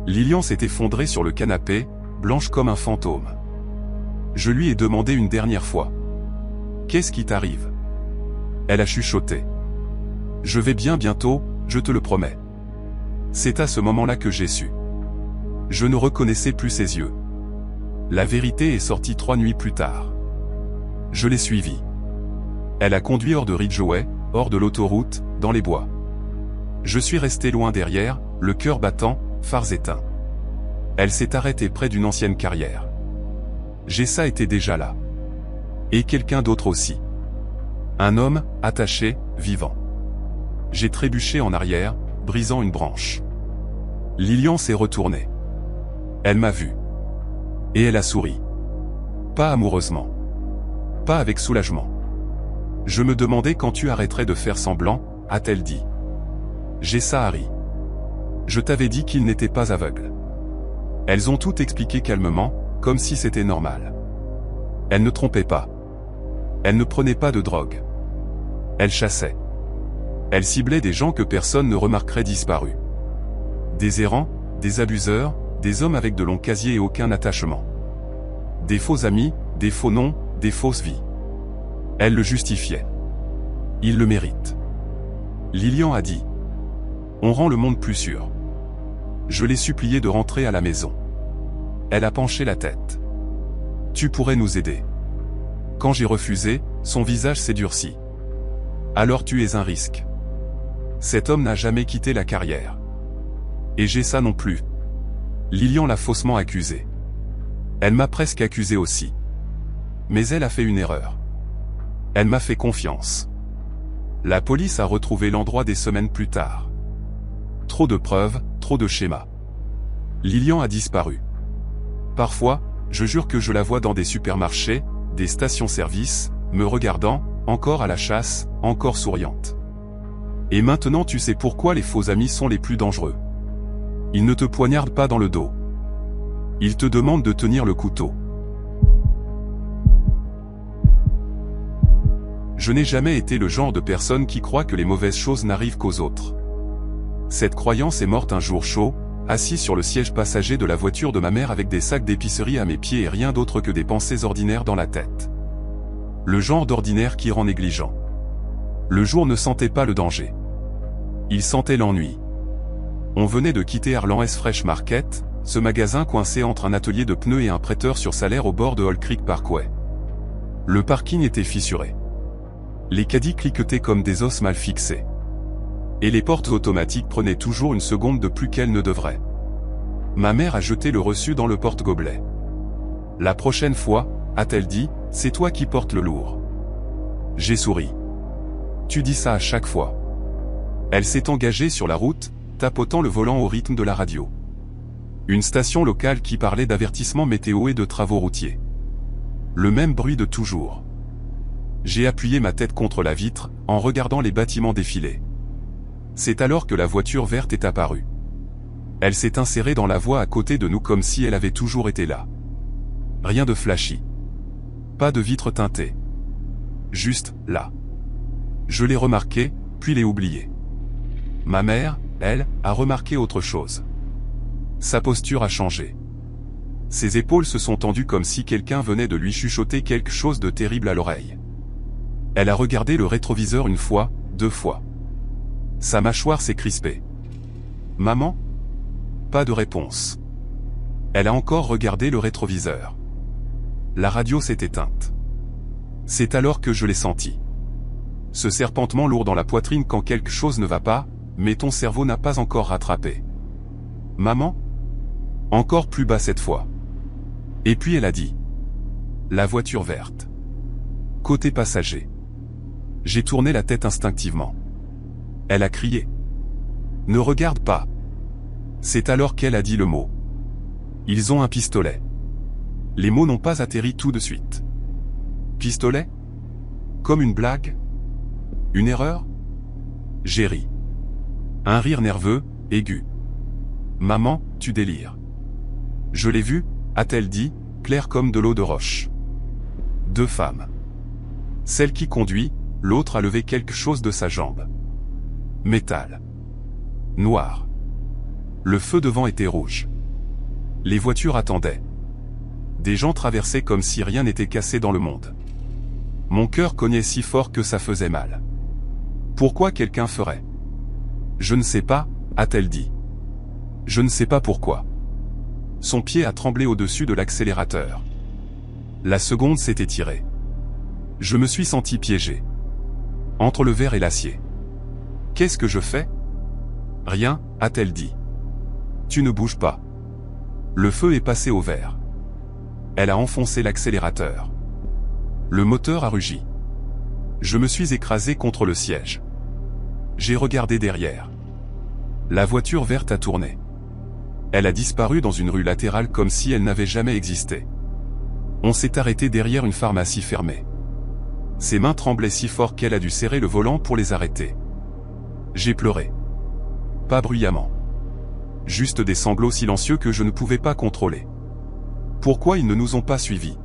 Lilian s'est effondrée sur le canapé, blanche comme un fantôme. Je lui ai demandé une dernière fois « Qu'est-ce qui t'arrive ?» Elle a chuchoté. « Je vais bien bientôt, je te le promets. » C'est à ce moment-là que j'ai su. Je ne reconnaissais plus ses yeux. La vérité est sortie 3 nuits plus tard. Je l'ai suivie. Elle a conduit hors de Ridgeway, hors de l'autoroute, dans les bois. Je suis resté loin derrière, le cœur battant, phares éteints. Elle s'est arrêtée près d'une ancienne carrière. Jessa était déjà là. Et quelqu'un d'autre aussi. Un homme, attaché, vivant. J'ai trébuché en arrière, brisant une branche. Lilian s'est retournée. Elle m'a vu. Et elle a souri. Pas amoureusement. Pas avec soulagement. Je me demandais quand tu arrêterais de faire semblant, a-t-elle dit. Jessa a ri. Je t'avais dit qu'il n'était pas aveugle. Elles ont tout expliqué calmement, comme si c'était normal. Elle ne trompait pas. Elle ne prenait pas de drogue. Elle chassait. Elle ciblait des gens que personne ne remarquerait disparus. Des errants, des abuseurs, des hommes avec de longs casiers et aucun attachement. Des faux amis, des faux noms, des fausses vies. Elle le justifiait. Il le mérite. Lilian a dit. On rend le monde plus sûr. Je l'ai supplié de rentrer à la maison. Elle a penché la tête. Tu pourrais nous aider. Quand j'ai refusé, son visage s'est durci. Alors tu es un risque. Cet homme n'a jamais quitté la carrière. Et Jessa non plus. Lilian l'a faussement accusé. Elle m'a presque accusé aussi. Mais elle a fait une erreur. Elle m'a fait confiance. La police a retrouvé l'endroit des semaines plus tard. Trop de preuves, trop de schémas. Lilian a disparu. Parfois, je jure que je la vois dans des supermarchés, des stations-service, me regardant, encore à la chasse, encore souriante. Et maintenant tu sais pourquoi les faux amis sont les plus dangereux. Ils ne te poignardent pas dans le dos. Ils te demandent de tenir le couteau. Je n'ai jamais été le genre de personne qui croit que les mauvaises choses n'arrivent qu'aux autres. Cette croyance est morte un jour chaud, assis sur le siège passager de la voiture de ma mère avec des sacs d'épicerie à mes pieds et rien d'autre que des pensées ordinaires dans la tête. Le genre d'ordinaire qui rend négligent. Le jour ne sentait pas le danger. Il sentait l'ennui. On venait de quitter Arlan-S Fresh Market, ce magasin coincé entre un atelier de pneus et un prêteur sur salaire au bord de Hall Creek Parkway. Le parking était fissuré. Les caddies cliquetaient comme des os mal fixés. Et les portes automatiques prenaient toujours une seconde de plus qu'elles ne devraient. Ma mère a jeté le reçu dans le porte-gobelet. La prochaine fois, a-t-elle dit, c'est toi qui portes le lourd. J'ai souri. Tu dis ça à chaque fois. Elle s'est engagée sur la route, tapotant le volant au rythme de la radio. Une station locale qui parlait d'avertissements météo et de travaux routiers. Le même bruit de toujours. J'ai appuyé ma tête contre la vitre, en regardant les bâtiments défiler. C'est alors que la voiture verte est apparue. Elle s'est insérée dans la voie à côté de nous comme si elle avait toujours été là. Rien de flashy. Pas de vitre teintée. Juste, là. Je l'ai remarqué, puis l'ai oublié. Ma mère, elle, a remarqué autre chose. Sa posture a changé. Ses épaules se sont tendues comme si quelqu'un venait de lui chuchoter quelque chose de terrible à l'oreille. Elle a regardé le rétroviseur une fois, 2 fois. Sa mâchoire s'est crispée. Maman ? Pas de réponse. Elle a encore regardé le rétroviseur. La radio s'est éteinte. C'est alors que je l'ai senti. Ce serpentement lourd dans la poitrine quand quelque chose ne va pas, mais ton cerveau n'a pas encore rattrapé. Maman ? Encore plus bas cette fois. Et puis elle a dit. La voiture verte. Côté passager. J'ai tourné la tête instinctivement. Elle a crié. Ne regarde pas. C'est alors qu'elle a dit le mot. Ils ont un pistolet. Les mots n'ont pas atterri tout de suite. Pistolet ? Comme une blague ? Une erreur ? J'ai ri. Un rire nerveux, aigu. Maman, tu délires. Je l'ai vu, a-t-elle dit, claire comme de l'eau de roche. 2 femmes. Celle qui conduit, l'autre a levé quelque chose de sa jambe. Métal. Noir. Le feu devant était rouge. Les voitures attendaient. Des gens traversaient comme si rien n'était cassé dans le monde. Mon cœur cognait si fort que ça faisait mal. Pourquoi quelqu'un ferait ? Je ne sais pas, a-t-elle dit. Je ne sais pas pourquoi. Son pied a tremblé au-dessus de l'accélérateur. La seconde s'est étirée. Je me suis senti piégé. Entre le verre et l'acier. Qu'est-ce que je fais ? Rien, a-t-elle dit. Tu ne bouges pas. Le feu est passé au vert. Elle a enfoncé l'accélérateur. Le moteur a rugi. Je me suis écrasé contre le siège. J'ai regardé derrière. La voiture verte a tourné. Elle a disparu dans une rue latérale comme si elle n'avait jamais existé. On s'est arrêté derrière une pharmacie fermée. Ses mains tremblaient si fort qu'elle a dû serrer le volant pour les arrêter. J'ai pleuré. Pas bruyamment. Juste des sanglots silencieux que je ne pouvais pas contrôler. Pourquoi ils ne nous ont pas suivis ?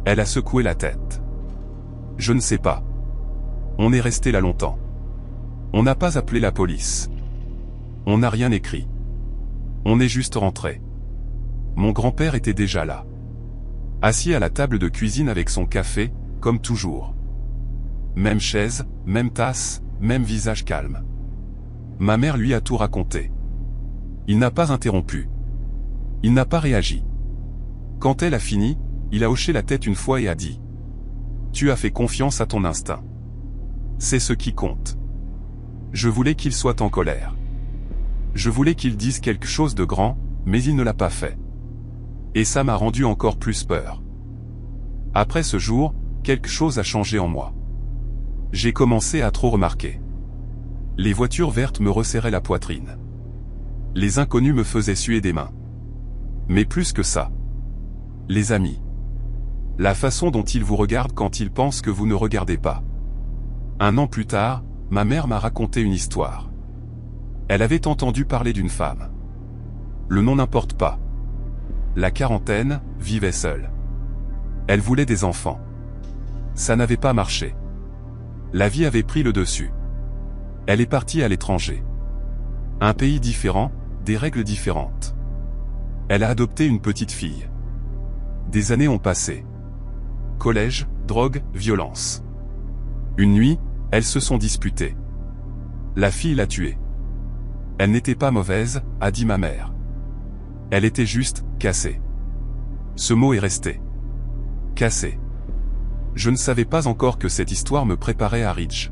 Elle a secoué la tête. Je ne sais pas. On est resté là longtemps. On n'a pas appelé la police. On n'a rien écrit. On est juste rentré. Mon grand-père était déjà là. Assis à la table de cuisine avec son café, comme toujours. Même chaise, même tasse, même visage calme. Ma mère lui a tout raconté. Il n'a pas interrompu. Il n'a pas réagi. Quand elle a fini, il a hoché la tête une fois et a dit « Tu as fait confiance à ton instinct. C'est ce qui compte. » Je voulais qu'il soit en colère. Je voulais qu'il dise quelque chose de grand, mais il ne l'a pas fait. Et ça m'a rendu encore plus peur. Après ce jour, quelque chose a changé en moi. J'ai commencé à trop remarquer. Les voitures vertes me resserraient la poitrine. Les inconnus me faisaient suer des mains. Mais plus que ça. Les amis. La façon dont ils vous regardent quand ils pensent que vous ne regardez pas. 1 an plus tard, ma mère m'a raconté une histoire. Elle avait entendu parler d'une femme. Le nom n'importe pas. La quarantaine, vivait seule. Elle voulait des enfants. Ça n'avait pas marché. La vie avait pris le dessus. Elle est partie à l'étranger. Un pays différent, des règles différentes. Elle a adopté une petite fille. Des années ont passé. Collège, drogue, violence. Une nuit, elles se sont disputées. La fille l'a tuée. Elle n'était pas mauvaise, a dit ma mère. Elle était juste, cassée. Ce mot est resté. Cassée. Je ne savais pas encore que cette histoire me préparait à Ridge.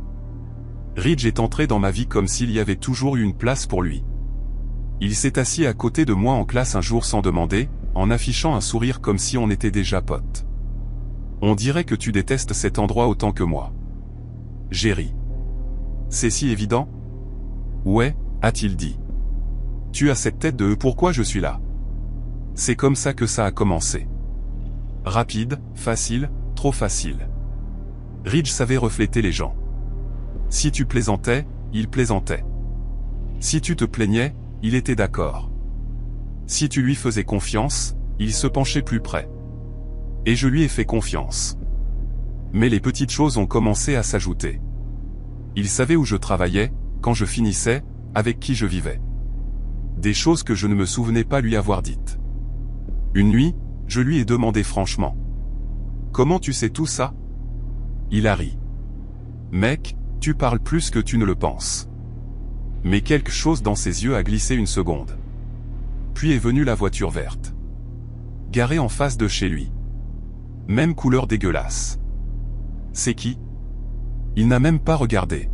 Ridge est entré dans ma vie comme s'il y avait toujours eu une place pour lui. Il s'est assis à côté de moi en classe un jour sans demander, en affichant un sourire comme si on était déjà potes. On dirait que tu détestes cet endroit autant que moi. J'ai ri. C'est si évident ? Ouais, a-t-il dit. Tu as cette tête de pourquoi je suis là. C'est comme ça que ça a commencé. Rapide, facile, trop facile. Ridge savait refléter les gens. Si tu plaisantais, il plaisantait. Si tu te plaignais, il était d'accord. Si tu lui faisais confiance, il se penchait plus près. Et je lui ai fait confiance. Mais les petites choses ont commencé à s'ajouter. Il savait où je travaillais, quand je finissais, avec qui je vivais. Des choses que je ne me souvenais pas lui avoir dites. Une nuit, je lui ai demandé franchement. Comment tu sais tout ça? Il a ri. Mec, tu parles plus que tu ne le penses. Mais quelque chose dans ses yeux a glissé une seconde. Puis est venue la voiture verte. Garée en face de chez lui. Même couleur dégueulasse. C'est qui? Il n'a même pas regardé.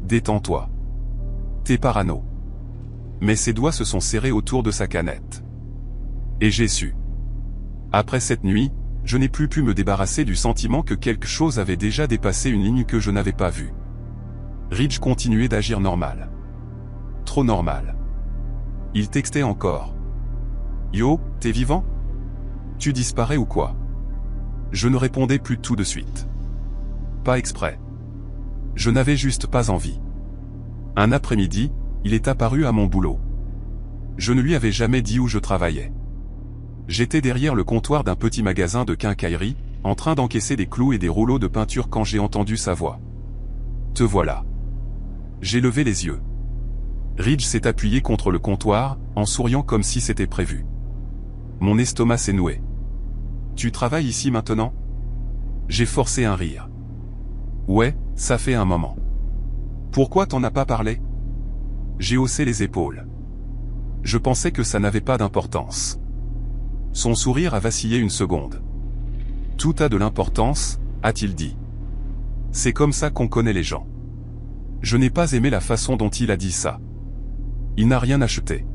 Détends-toi. T'es parano. Mais ses doigts se sont serrés autour de sa canette. Et j'ai su. Après cette nuit, je n'ai plus pu me débarrasser du sentiment que quelque chose avait déjà dépassé une ligne que je n'avais pas vue. Ridge continuait d'agir normal. Trop normal. Il textait encore. Yo, t'es vivant? Tu disparais ou quoi? Je ne répondais plus tout de suite. Pas exprès. Je n'avais juste pas envie. Un après-midi, il est apparu à mon boulot. Je ne lui avais jamais dit où je travaillais. J'étais derrière le comptoir d'un petit magasin de quincaillerie, en train d'encaisser des clous et des rouleaux de peinture quand j'ai entendu sa voix. Te voilà. J'ai levé les yeux. Ridge s'est appuyé contre le comptoir, en souriant comme si c'était prévu. Mon estomac s'est noué. Tu travailles ici maintenant? J'ai forcé un rire. Ouais, ça fait un moment. Pourquoi t'en as pas parlé? J'ai haussé les épaules. Je pensais que ça n'avait pas d'importance. Son sourire a vacillé une seconde. Tout a de l'importance, a-t-il dit. C'est comme ça qu'on connaît les gens. Je n'ai pas aimé la façon dont il a dit ça. Il n'a rien acheté.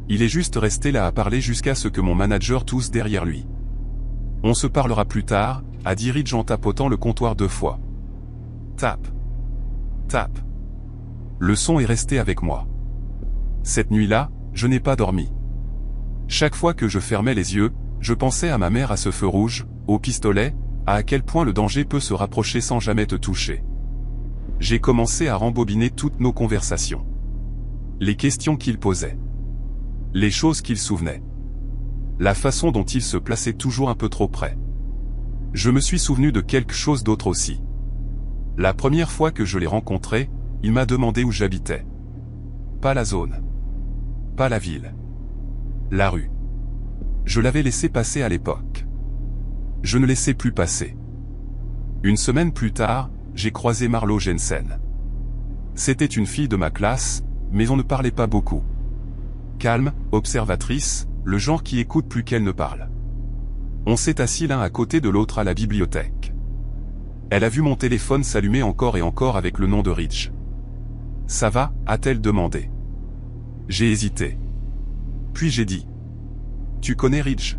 Il est juste resté là à parler jusqu'à ce que mon manager tousse derrière lui. On se parlera plus tard, a dit Ridge en tapotant le comptoir 2 fois. Tape. Tape. Le son est resté avec moi. Cette nuit-là, je n'ai pas dormi. Chaque fois que je fermais les yeux, je pensais à ma mère à ce feu rouge, au pistolet, à quel point le danger peut se rapprocher sans jamais te toucher. J'ai commencé à rembobiner toutes nos conversations. Les questions qu'il posait. Les choses qu'il souvenait. La façon dont il se plaçait toujours un peu trop près. Je me suis souvenu de quelque chose d'autre aussi. La première fois que je l'ai rencontré, il m'a demandé où j'habitais. Pas la zone. Pas la ville. La rue. Je l'avais laissé passer à l'époque. Je ne laissais plus passer. Une semaine plus tard, j'ai croisé Marlo Jensen. C'était une fille de ma classe, mais on ne parlait pas beaucoup. Calme, observatrice, le genre qui écoute plus qu'elle ne parle. On s'est assis l'un à côté de l'autre à la bibliothèque. Elle a vu mon téléphone s'allumer encore et encore avec le nom de Ridge. « Ça va ?» a-t-elle demandé. J'ai hésité. Puis j'ai dit. « Tu connais Ridge ?»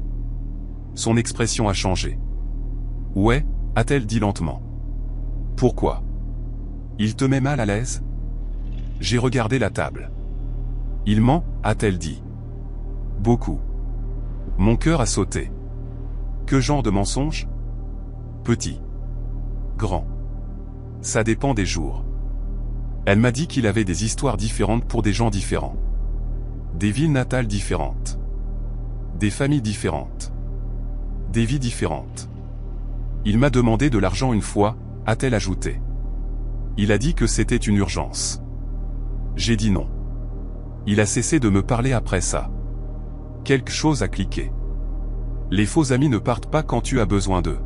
Son expression a changé. « Ouais » a-t-elle dit lentement. « Pourquoi ? Il te met mal à l'aise ?» J'ai regardé la table. « Il ment » a-t-elle dit. « Beaucoup. » Mon cœur a sauté. Que genre de mensonge ? Petit. Grand. Ça dépend des jours. Elle m'a dit qu'il avait des histoires différentes pour des gens différents. Des villes natales différentes. Des familles différentes. Des vies différentes. Il m'a demandé de l'argent une fois, a-t-elle ajouté. Il a dit que c'était une urgence. J'ai dit non. Il a cessé de me parler après ça. Quelque chose a cliqué. Les faux amis ne partent pas quand tu as besoin d'eux.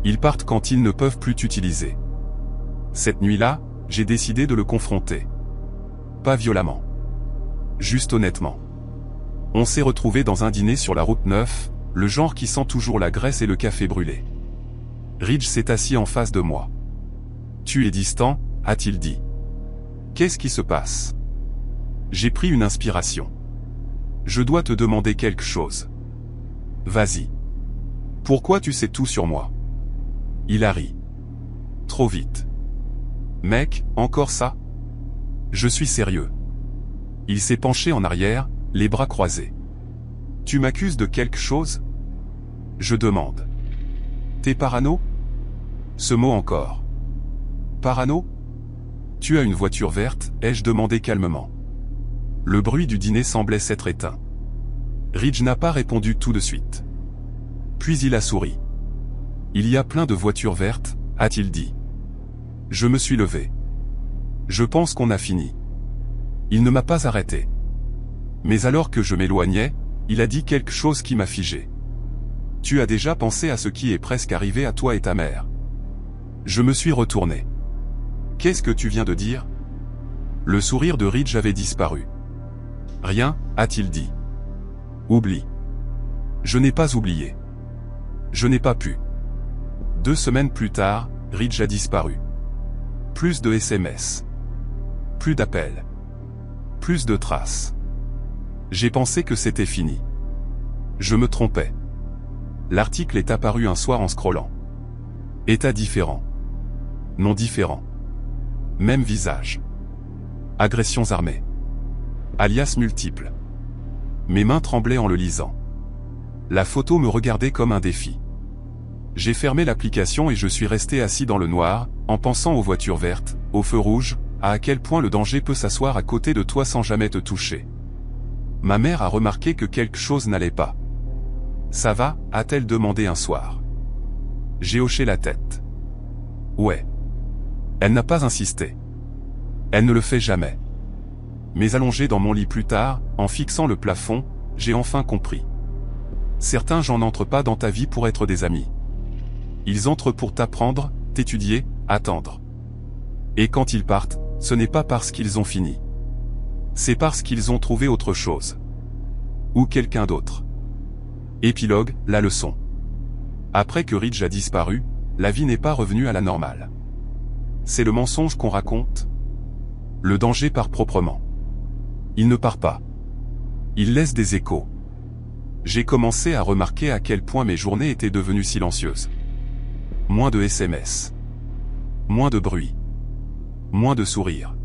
Ils partent quand ils ne peuvent plus t'utiliser. Cette nuit-là, j'ai décidé de le confronter. Pas violemment. Juste honnêtement. On s'est retrouvés dans un dîner sur la route 9, le genre qui sent toujours la graisse et le café brûlé. Ridge s'est assis en face de moi. « Tu es distant » a-t-il dit. « Qu'est-ce qui se passe ?» J'ai pris une inspiration. « Je dois te demander quelque chose. » « Vas-y. Pourquoi tu sais tout sur moi ?» Il a ri. « Trop vite. » « Mec, encore ça ?» Je suis sérieux. Il s'est penché en arrière, les bras croisés. Tu m'accuses de quelque chose? Je demande. T'es parano? Ce mot encore. Parano? Tu as une voiture verte, ai-je demandé calmement. Le bruit du dîner semblait s'être éteint. Ridge n'a pas répondu tout de suite. Puis il a souri. Il y a plein de voitures vertes, a-t-il dit. Je me suis levé. Je pense qu'on a fini. Il ne m'a pas arrêté. Mais alors que je m'éloignais, il a dit quelque chose qui m'a figé. Tu as déjà pensé à ce qui est presque arrivé à toi et ta mère. Je me suis retourné. Qu'est-ce que tu viens de dire? Le sourire de Ridge avait disparu. Rien, a-t-il dit. Oublie. Je n'ai pas oublié. Je n'ai pas pu. 2 semaines plus tard, Ridge a disparu. Plus de SMS. Plus d'appels. Plus de traces. J'ai pensé que c'était fini. Je me trompais. L'article est apparu un soir en scrollant. État différent. Nom différent. Même visage. Agressions armées. Alias multiples. Mes mains tremblaient en le lisant. La photo me regardait comme un défi. J'ai fermé l'application et je suis resté assis dans le noir, en pensant aux voitures vertes, aux feux rouges, à quel point le danger peut s'asseoir à côté de toi sans jamais te toucher. Ma mère a remarqué que quelque chose n'allait pas. Ça va, a-t-elle demandé un soir. J'ai hoché la tête. Ouais. Elle n'a pas insisté. Elle ne le fait jamais. Mais allongé dans mon lit plus tard, en fixant le plafond, j'ai enfin compris. Certains gens n'entrent pas dans ta vie pour être des amis. Ils entrent pour t'apprendre, t'étudier, attendre. Et quand ils partent, ce n'est pas parce qu'ils ont fini. C'est parce qu'ils ont trouvé autre chose. Ou quelqu'un d'autre. Épilogue, la leçon. Après que Ridge a disparu, la vie n'est pas revenue à la normale. C'est le mensonge qu'on raconte. Le danger part proprement. Il ne part pas. Il laisse des échos. J'ai commencé à remarquer à quel point mes journées étaient devenues silencieuses. Moins de SMS. Moins de bruit. Moins de sourires.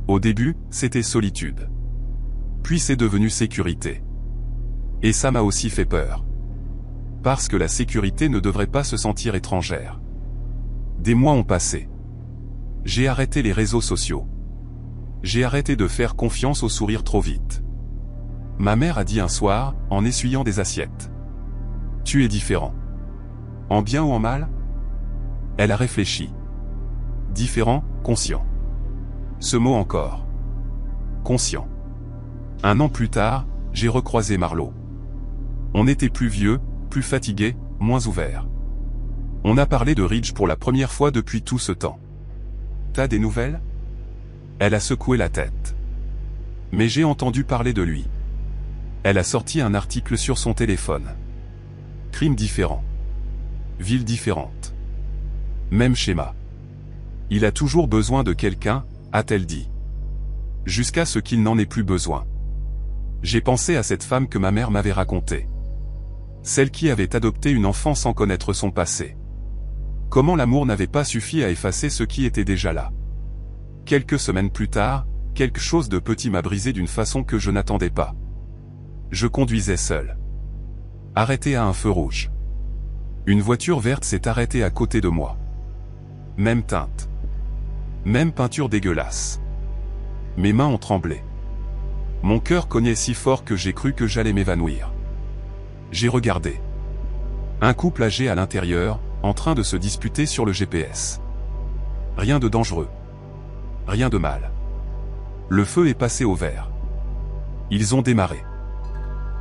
Au début, c'était solitude. Puis c'est devenu sécurité. Et ça m'a aussi fait peur. Parce que la sécurité ne devrait pas se sentir étrangère. Des mois ont passé. J'ai arrêté les réseaux sociaux. J'ai arrêté de faire confiance aux sourires trop vite. Ma mère a dit un soir, en essuyant des assiettes. Tu es différent. En bien ou en mal? Elle a réfléchi. Différent, conscient. Ce mot encore. Conscient. 1 an plus tard, j'ai recroisé Marlo. On était plus vieux, plus fatigué, moins ouvert. On a parlé de Ridge pour la première fois depuis tout ce temps. T'as des nouvelles? Elle a secoué la tête. Mais j'ai entendu parler de lui. Elle a sorti un article sur son téléphone. Crime différent. Ville différente. Même schéma. Il a toujours besoin de quelqu'un, a-t-elle dit. Jusqu'à ce qu'il n'en ait plus besoin. J'ai pensé à cette femme que ma mère m'avait racontée. Celle qui avait adopté une enfant sans connaître son passé. Comment l'amour n'avait pas suffi à effacer ce qui était déjà là. Quelques semaines plus tard, quelque chose de petit m'a brisé d'une façon que je n'attendais pas. Je conduisais seul. Arrêté à un feu rouge. Une voiture verte s'est arrêtée à côté de moi. Même teinte. Même peinture dégueulasse. Mes mains ont tremblé. Mon cœur cognait si fort que j'ai cru que j'allais m'évanouir. J'ai regardé. Un couple âgé à l'intérieur, en train de se disputer sur le GPS. Rien de dangereux. Rien de mal. Le feu est passé au vert. Ils ont démarré.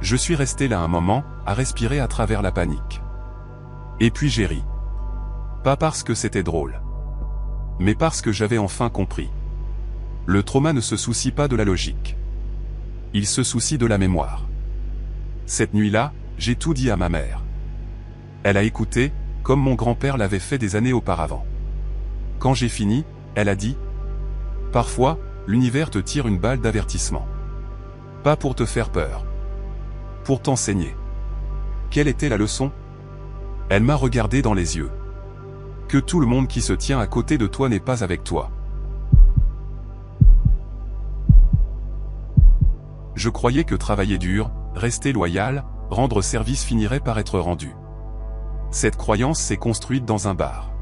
Je suis resté là un moment, à respirer à travers la panique. Et puis j'ai ri. Pas parce que c'était drôle. Mais parce que j'avais enfin compris. Le trauma ne se soucie pas de la logique. Il se soucie de la mémoire. Cette nuit-là, j'ai tout dit à ma mère. Elle a écouté, comme mon grand-père l'avait fait des années auparavant. Quand j'ai fini, elle a dit « Parfois, l'univers te tire une balle d'avertissement. Pas pour te faire peur. Pour t'enseigner. » Quelle était la leçon? Elle m'a regardé dans les yeux. Que tout le monde qui se tient à côté de toi n'est pas avec toi. je croyais que travailler dur, rester loyal, rendre service finirait par être rendu. Cette croyance s'est construite dans un bar.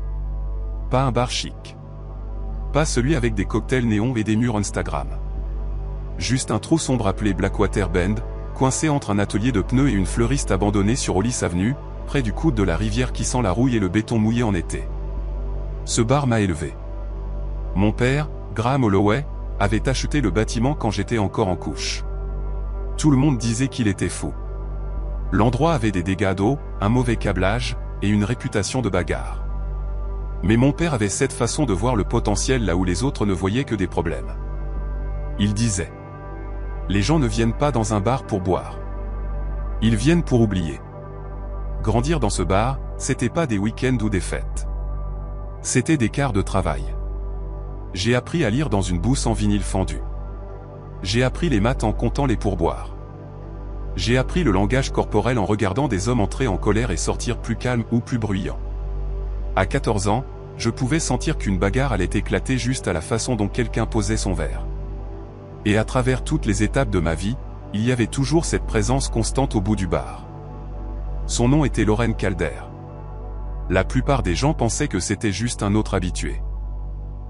Pas un bar chic. Pas celui avec des cocktails néons et des murs Instagram. Juste un trou sombre appelé Blackwater Bend, coincé entre un atelier de pneus et une fleuriste abandonnée sur Hollis Avenue, près du coude de la rivière qui sent la rouille et le béton mouillé en été. Ce bar m'a élevé. Mon père, Graham Holloway, avait acheté le bâtiment quand j'étais encore en couche. Tout le monde disait qu'il était fou. L'endroit avait des dégâts d'eau, un mauvais câblage, et une réputation de bagarre. Mais mon père avait cette façon de voir le potentiel là où les autres ne voyaient que des problèmes. Il disait: les gens ne viennent pas dans un bar pour boire. Ils viennent pour oublier. Grandir dans ce bar, c'était pas des week-ends ou des fêtes. C'était des quarts de travail. J'ai appris à lire dans une bourse en vinyle fendu. J'ai appris les maths en comptant les pourboires. J'ai appris le langage corporel en regardant des hommes entrer en colère et sortir plus calmes ou plus bruyants. À 14 ans, je pouvais sentir qu'une bagarre allait éclater juste à la façon dont quelqu'un posait son verre. Et à travers toutes les étapes de ma vie, il y avait toujours cette présence constante au bout du bar. Son nom était Lorraine Calder. La plupart des gens pensaient que c'était juste un autre habitué.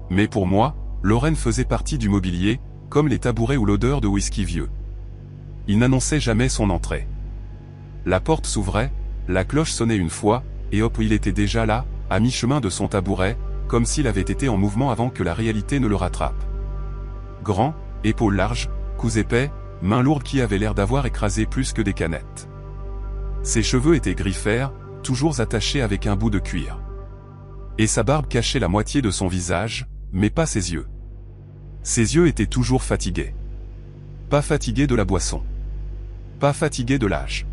Mais pour moi, Lorraine faisait partie du mobilier, comme les tabourets ou l'odeur de whisky vieux. Il n'annonçait jamais son entrée. La porte s'ouvrait, la cloche sonnait une fois, et hop, il était déjà là, à mi-chemin de son tabouret, comme s'il avait été en mouvement avant que la réalité ne le rattrape. Grand, épaules larges, cous épais, mains lourdes qui avaient l'air d'avoir écrasé plus que des canettes. Ses cheveux étaient gris-fer, toujours attachés avec un bout de cuir. Et sa barbe cachait la moitié de son visage, mais pas ses yeux. Ses yeux étaient toujours fatigués. Pas fatigués de la boisson. Pas fatigués de l'âge.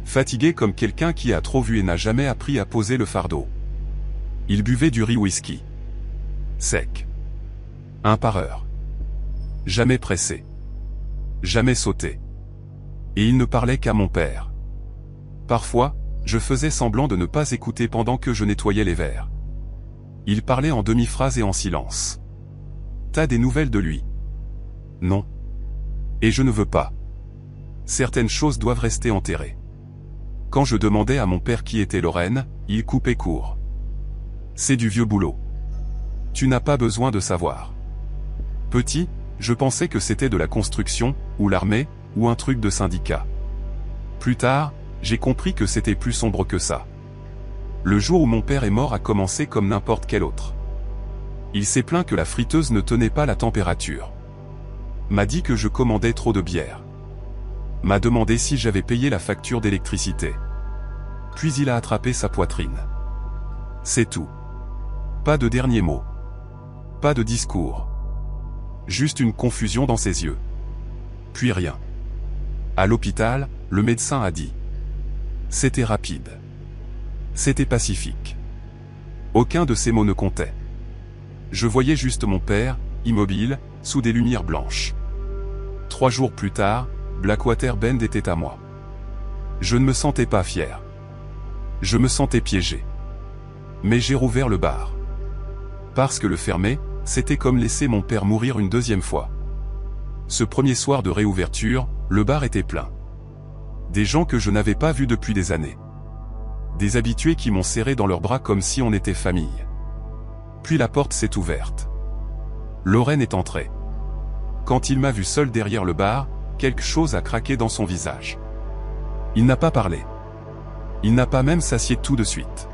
Fatigués comme quelqu'un qui a trop vu et n'a jamais appris à poser le fardeau. Il buvait du riz whisky. Sec. Un par heure. Jamais pressé. Jamais sauté. Et il ne parlait qu'à mon père. Parfois, je faisais semblant de ne pas écouter pendant que je nettoyais les verres. Il parlait en demi-phrase et en silence. T'as des nouvelles de lui? Non. Et je ne veux pas. Certaines choses doivent rester enterrées. Quand je demandais à mon père qui était Lorraine, il coupait court. C'est du vieux boulot. Tu n'as pas besoin de savoir. Petit, je pensais que c'était de la construction, ou l'armée, ou un truc de syndicat. Plus tard, j'ai compris que c'était plus sombre que ça. Le jour où mon père est mort a commencé comme n'importe quel autre. Il s'est plaint que la friteuse ne tenait pas la température. M'a dit que je commandais trop de bière. M'a demandé si j'avais payé la facture d'électricité. Puis il a attrapé sa poitrine. C'est tout. Pas de dernier mot. Pas de discours. Juste une confusion dans ses yeux. Puis rien. À l'hôpital, le médecin a dit. C'était rapide. C'était pacifique. Aucun de ces mots ne comptait. Je voyais juste mon père, immobile, sous des lumières blanches. 3 jours plus tard, Blackwater Bend était à moi. Je ne me sentais pas fier. Je me sentais piégé. Mais j'ai rouvert le bar. Parce que le fermer, c'était comme laisser mon père mourir une deuxième fois. Ce premier soir de réouverture, le bar était plein. Des gens que je n'avais pas vus depuis des années. Des habitués qui m'ont serré dans leurs bras comme si on était famille. Puis la porte s'est ouverte. Lorraine est entrée. Quand il m'a vu seul derrière le bar, quelque chose a craqué dans son visage. Il n'a pas parlé. Il n'a pas même s'assied tout de suite.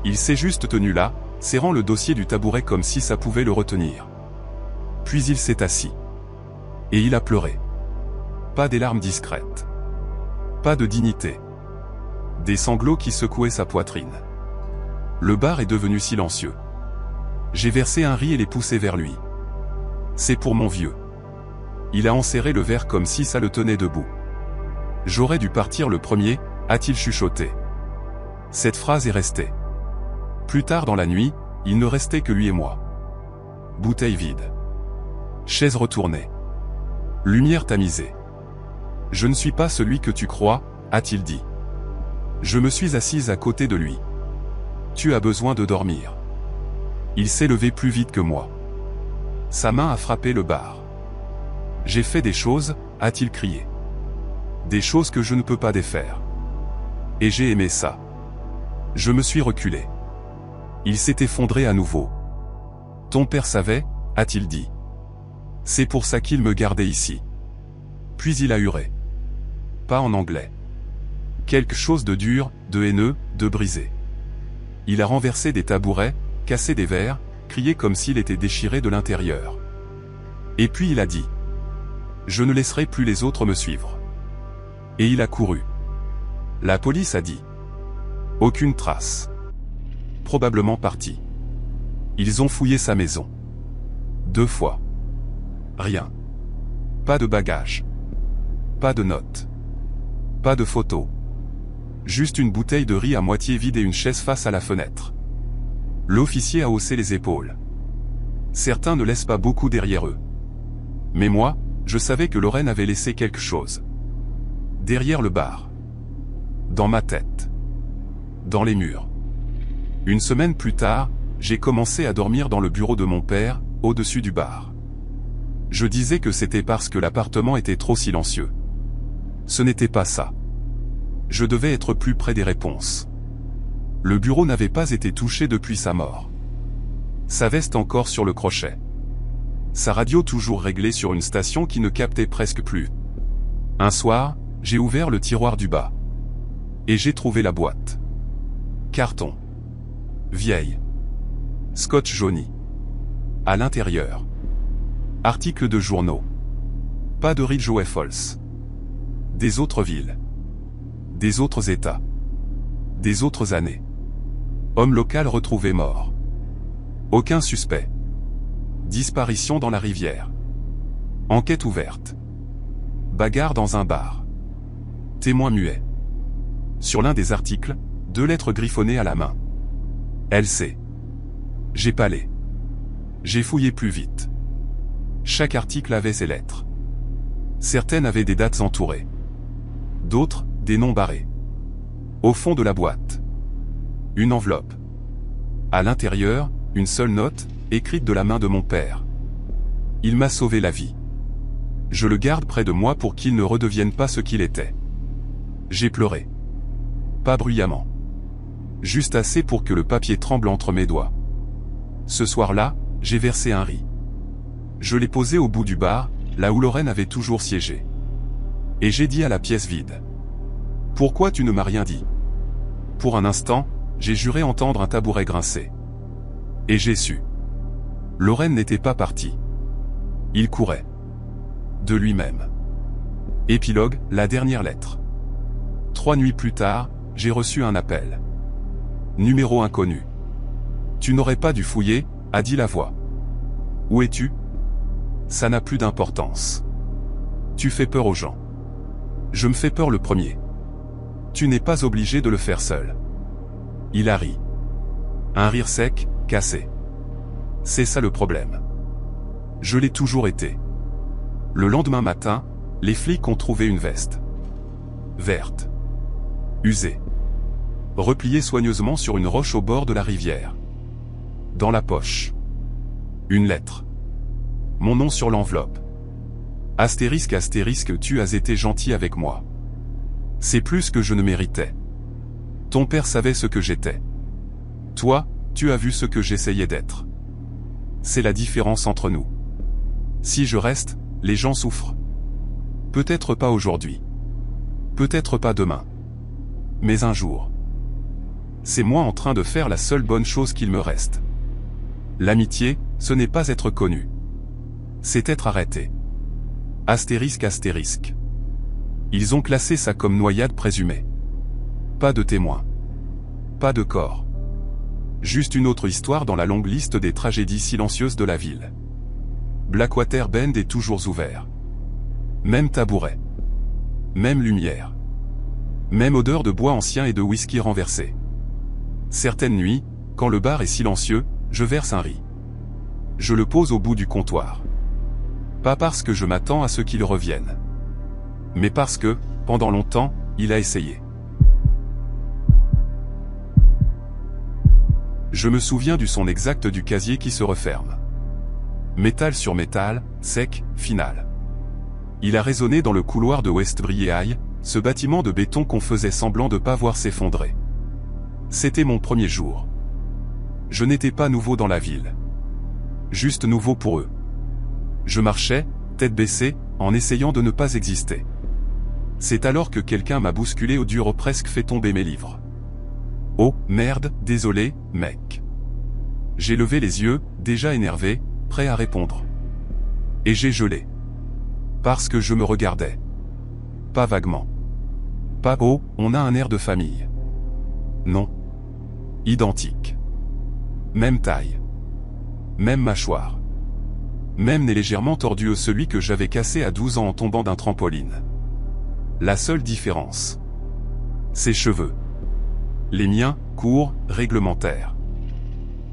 Il s'est juste tenu là, serrant le dossier du tabouret comme si ça pouvait le retenir. Puis il s'est assis. Et il a pleuré. Pas des larmes discrètes. Pas de dignité. Des sanglots qui secouaient sa poitrine. Le bar est devenu silencieux. J'ai versé un riz et l'ai poussé vers lui. C'est pour mon vieux. Il a enserré le verre comme si ça le tenait debout. J'aurais dû partir le premier, a-t-il chuchoté. Cette phrase est restée. Plus tard dans la nuit, il ne restait que lui et moi. Bouteille vide. Chaise retournée. Lumière tamisée. Je ne suis pas celui que tu crois, a-t-il dit. Je me suis assise à côté de lui. Tu as besoin de dormir. Il s'est levé plus vite que moi. Sa main a frappé le bar. J'ai fait des choses, a-t-il crié. Des choses que je ne peux pas défaire. Et j'ai aimé ça. Je me suis reculé. Il s'est effondré à nouveau. Ton père savait, a-t-il dit. C'est pour ça qu'il me gardait ici. Puis il a hurlé. Pas en anglais. Quelque chose de dur, de haineux, de brisé. Il a renversé des tabourets, cassé des verres, crié comme s'il était déchiré de l'intérieur. Et puis il a dit. Je ne laisserai plus les autres me suivre. Et il a couru. La police a dit. Aucune trace. Probablement parti. Ils ont fouillé sa maison. 2 fois. Rien. Pas de bagages. Pas de notes. Pas de photos. Juste une bouteille de riz à moitié vide et une chaise face à la fenêtre. L'officier a haussé les épaules. Certains ne laissent pas beaucoup derrière eux. Mais moi, je savais que Lorraine avait laissé quelque chose. Derrière le bar. Dans ma tête. Dans les murs. Une semaine plus tard, j'ai commencé à dormir dans le bureau de mon père, au-dessus du bar. Je disais que c'était parce que l'appartement était trop silencieux. Ce n'était pas ça. Je devais être plus près des réponses. Le bureau n'avait pas été touché depuis sa mort. Sa veste encore sur le crochet. Sa radio toujours réglée sur une station qui ne captait presque plus. Un soir, j'ai ouvert le tiroir du bas. Et j'ai trouvé la boîte. Carton. Vieille. Scotch jauni. À l'intérieur. Articles de journaux. Pas de Ridgeway Falls. Des autres villes. Des autres États. Des autres années. Homme local retrouvé mort. Aucun suspect. Disparition dans la rivière. Enquête ouverte. Bagarre dans un bar. Témoin muet. Sur l'un des articles, 2 lettres griffonnées à la main. LC. J'ai palé. J'ai fouillé plus vite. Chaque article avait ses lettres. Certaines avaient des dates entourées. D'autres, des noms barrés. Au fond de la boîte. Une enveloppe. À l'intérieur, une seule note, écrite de la main de mon père. Il m'a sauvé la vie. Je le garde près de moi pour qu'il ne redevienne pas ce qu'il était. J'ai pleuré. Pas bruyamment. Juste assez pour que le papier tremble entre mes doigts. Ce soir-là, j'ai versé un riz. Je l'ai posé au bout du bar, là où Lorraine avait toujours siégé. Et j'ai dit à la pièce vide. Pourquoi tu ne m'as rien dit? Pour un instant, j'ai juré entendre un tabouret grincer. Et j'ai su. Lorraine n'était pas partie. Il courait. De lui-même. Épilogue, la dernière lettre. 3 nuits plus tard, j'ai reçu un appel. Numéro inconnu. Tu n'aurais pas dû fouiller, a dit la voix. Où es-tu? Ça n'a plus d'importance. Tu fais peur aux gens. Je me fais peur le premier. Tu n'es pas obligé de le faire seul. Il a ri. Un rire sec, cassé. C'est ça le problème. Je l'ai toujours été. Le lendemain matin, les flics ont trouvé une veste. Verte. Usée. Repliée soigneusement sur une roche au bord de la rivière. Dans la poche. Une lettre. Mon nom sur l'enveloppe. Astérisque astérisque, tu as été gentil avec moi. C'est plus que je ne méritais. Ton père savait ce que j'étais. Toi, tu as vu ce que j'essayais d'être. C'est la différence entre nous. Si je reste, les gens souffrent. Peut-être pas aujourd'hui. Peut-être pas demain. Mais un jour. C'est moi en train de faire la seule bonne chose qu'il me reste. L'amitié, ce n'est pas être connu. C'est être arrêté. Astérisque astérisque. Ils ont classé ça comme noyade présumée. Pas de témoins. Pas de corps. Juste une autre histoire dans la longue liste des tragédies silencieuses de la ville. Blackwater Bend est toujours ouvert. Même tabouret. Même lumière. Même odeur de bois ancien et de whisky renversé. Certaines nuits, quand le bar est silencieux, je verse un riz. Je le pose au bout du comptoir. Pas parce que je m'attends à ce qu'il revienne. Mais parce que, pendant longtemps, il a essayé. Je me souviens du son exact du casier qui se referme. Métal sur métal, sec, final. Il a résonné dans le couloir de Westbury High, ce bâtiment de béton qu'on faisait semblant de pas voir s'effondrer. C'était mon premier jour. Je n'étais pas nouveau dans la ville. Juste nouveau pour eux. Je marchais, tête baissée, en essayant de ne pas exister. C'est alors que quelqu'un m'a bousculé au dur, presque fait tomber mes livres. Oh, merde, désolé, mec. J'ai levé les yeux, déjà énervé, prêt à répondre. Et j'ai gelé. Parce que je me regardais. Pas vaguement. Pas oh, on a un air de famille. Non. Identique. Même taille. Même mâchoire. Même nez légèrement tordu, celui que j'avais cassé à 12 ans en tombant d'un trampoline. La seule différence. Ses cheveux. Les miens, courts, réglementaires.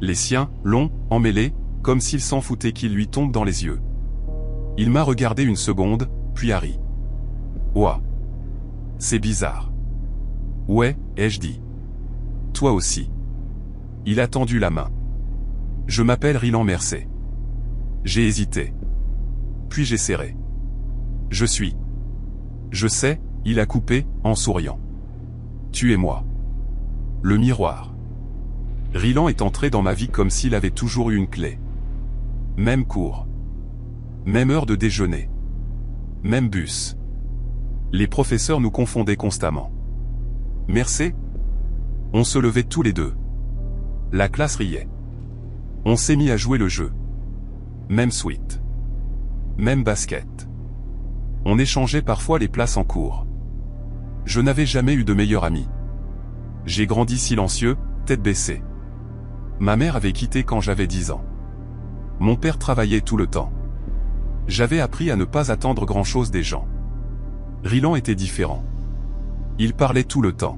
Les siens, longs, emmêlés, comme s'il s'en foutait qu'il lui tombe dans les yeux. Il m'a regardé une seconde, puis a ri. Ouah. C'est bizarre. Ouais, ai-je dit. Toi aussi. Il a tendu la main. Je m'appelle Rylan Mercer. J'ai hésité. Puis j'ai serré. Je sais, il a coupé, en souriant. Tu et moi. Le miroir. Rylan est entré dans ma vie comme s'il avait toujours eu une clé. Même cours. Même heure de déjeuner. Même bus. Les professeurs nous confondaient constamment. Mercer? On se levait tous les deux. La classe riait. On s'est mis à jouer le jeu. Même suite. Même basket. On échangeait parfois les places en cours. Je n'avais jamais eu de meilleur ami. J'ai grandi silencieux, tête baissée. Ma mère avait quitté quand j'avais 10 ans. Mon père travaillait tout le temps. J'avais appris à ne pas attendre grand-chose des gens. Rylan était différent. Il parlait tout le temps.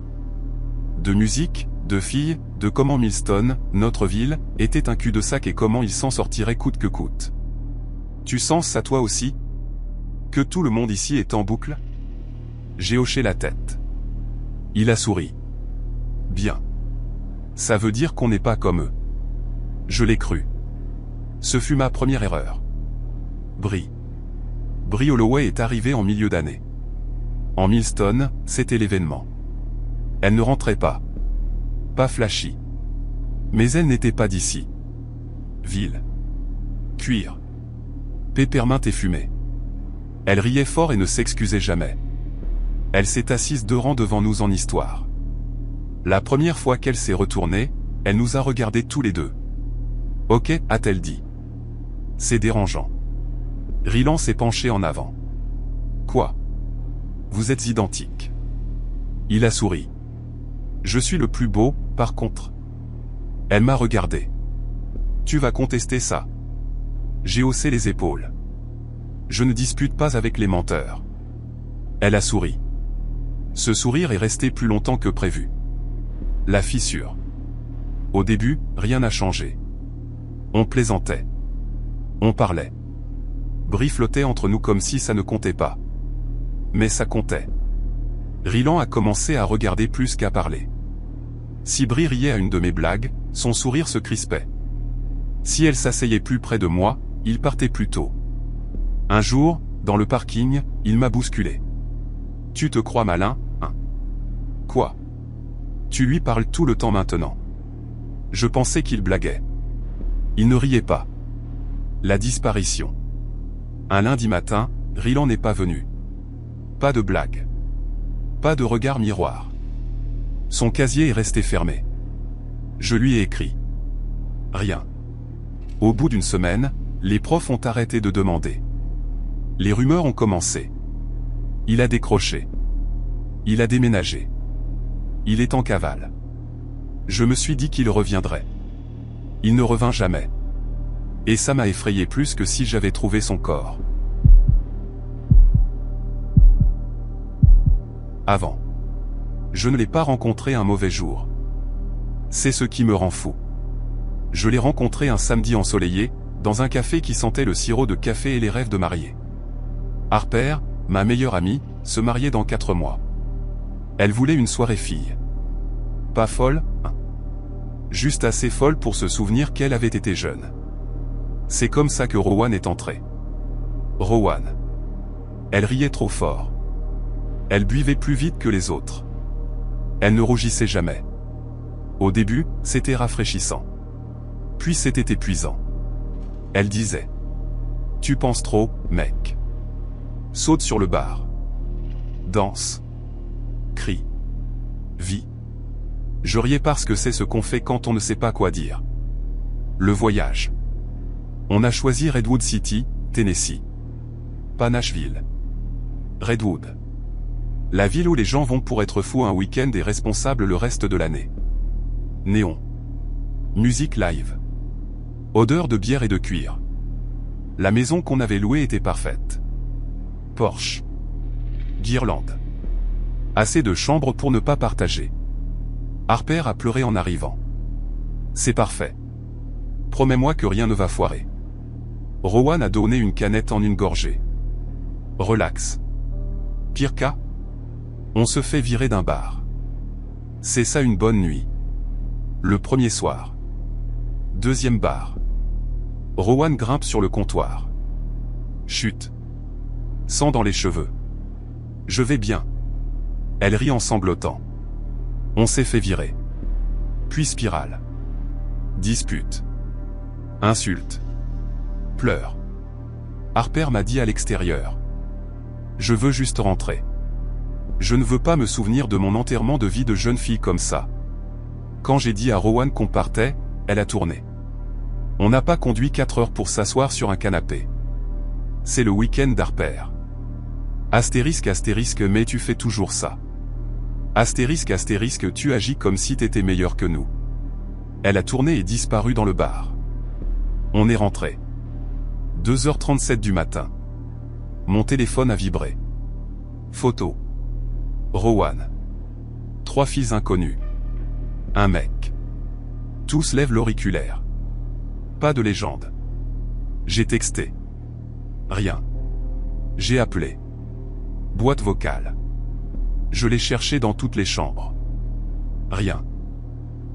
De musique, de filles, de comment Millstone, notre ville, était un cul-de-sac et comment il s'en sortirait coûte que coûte. Tu sens ça toi aussi? Que tout le monde ici est en boucle? J'ai hoché la tête. Il a souri. Bien. Ça veut dire qu'on n'est pas comme eux. Je l'ai cru. Ce fut ma première erreur. Bri Holloway est arrivée en milieu d'année. En Millstone, c'était l'événement. Elle ne rentrait pas. Pas flashy. Mais elle n'était pas d'ici. Ville. Cuir. Peppermint et fumée. Elle riait fort et ne s'excusait jamais. Elle s'est assise 2 rangs devant nous en histoire. La première fois qu'elle s'est retournée, elle nous a regardés tous les deux. Ok, a-t-elle dit. C'est dérangeant. Rylan s'est penché en avant. Quoi? Vous êtes identiques. Il a souri. Je suis le plus beau, par contre. Elle m'a regardé. Tu vas contester ça? J'ai haussé les épaules. Je ne dispute pas avec les menteurs. Elle a souri. Ce sourire est resté plus longtemps que prévu. La fissure. Au début, rien n'a changé. On plaisantait. On parlait. Bri flottait entre nous comme si ça ne comptait pas. Mais ça comptait. Rylan a commencé à regarder plus qu'à parler. Si Bri riait à une de mes blagues, son sourire se crispait. Si elle s'asseyait plus près de moi, il partait plus tôt. Un jour, dans le parking, il m'a bousculé. Tu te crois malin, hein? Quoi? Tu lui parles tout le temps maintenant. Je pensais qu'il blaguait. Il ne riait pas. La disparition. Un lundi matin, Rylan n'est pas venu. Pas de blague. Pas de regard miroir. Son casier est resté fermé. Je lui ai écrit. Rien. Au bout d'une semaine, les profs ont arrêté de demander. Les rumeurs ont commencé. Il a décroché. Il a déménagé. Il est en cavale. Je me suis dit qu'il reviendrait. Il ne revint jamais. Et ça m'a effrayé plus que si j'avais trouvé son corps. Avant. Je ne l'ai pas rencontré un mauvais jour. C'est ce qui me rend fou. Je l'ai rencontré un samedi ensoleillé, dans un café qui sentait le sirop de café et les rêves de mariée. Harper, ma meilleure amie, se mariait dans 4 mois. Elle voulait une soirée fille. Pas folle, hein. Juste assez folle pour se souvenir qu'elle avait été jeune. C'est comme ça que Rowan est entré. Rowan. Elle riait trop fort. Elle buvait plus vite que les autres. Elle ne rougissait jamais. Au début, c'était rafraîchissant. Puis c'était épuisant. Elle disait: « Tu penses trop, mec. Saute sur le bar. Danse. Crie. Vis. » Je riais parce que c'est ce qu'on fait quand on ne sait pas quoi dire. Le voyage. On a choisi Redwood City, Tennessee. Pas Nashville. Redwood. La ville où les gens vont pour être fous un week-end et responsables le reste de l'année. Néon. Musique live. Odeur de bière et de cuir. La maison qu'on avait louée était parfaite. Porsche. Guirlande. Assez de chambres pour ne pas partager. Harper a pleuré en arrivant. C'est parfait. Promets-moi que rien ne va foirer. Rowan a donné une canette en une gorgée. Relax. Pire cas? On se fait virer d'un bar. C'est ça une bonne nuit. Le premier soir. Deuxième bar. Rowan grimpe sur le comptoir. Chut. Sang dans les cheveux. Je vais bien. Elle rit en sanglotant. On s'est fait virer. Puis spirale. Dispute. Insulte. Pleure. Harper m'a dit à l'extérieur. Je veux juste rentrer. Je ne veux pas me souvenir de mon enterrement de vie de jeune fille comme ça. Quand j'ai dit à Rowan qu'on partait, elle a tourné. On n'a pas conduit 4 heures pour s'asseoir sur un canapé. C'est le week-end d'Harper. Astérisque astérisque mais tu fais toujours ça. Astérisque astérisque tu agis comme si t'étais meilleur que nous. Elle a tourné et disparu dans le bar. On est rentré. 2h37 du matin. Mon téléphone a vibré. Photo. Rowan. 3 filles inconnues. Un mec. Tous lèvent l'auriculaire. Pas de légende. J'ai texté. Rien. J'ai appelé. Boîte vocale. Je l'ai cherché dans toutes les chambres. Rien.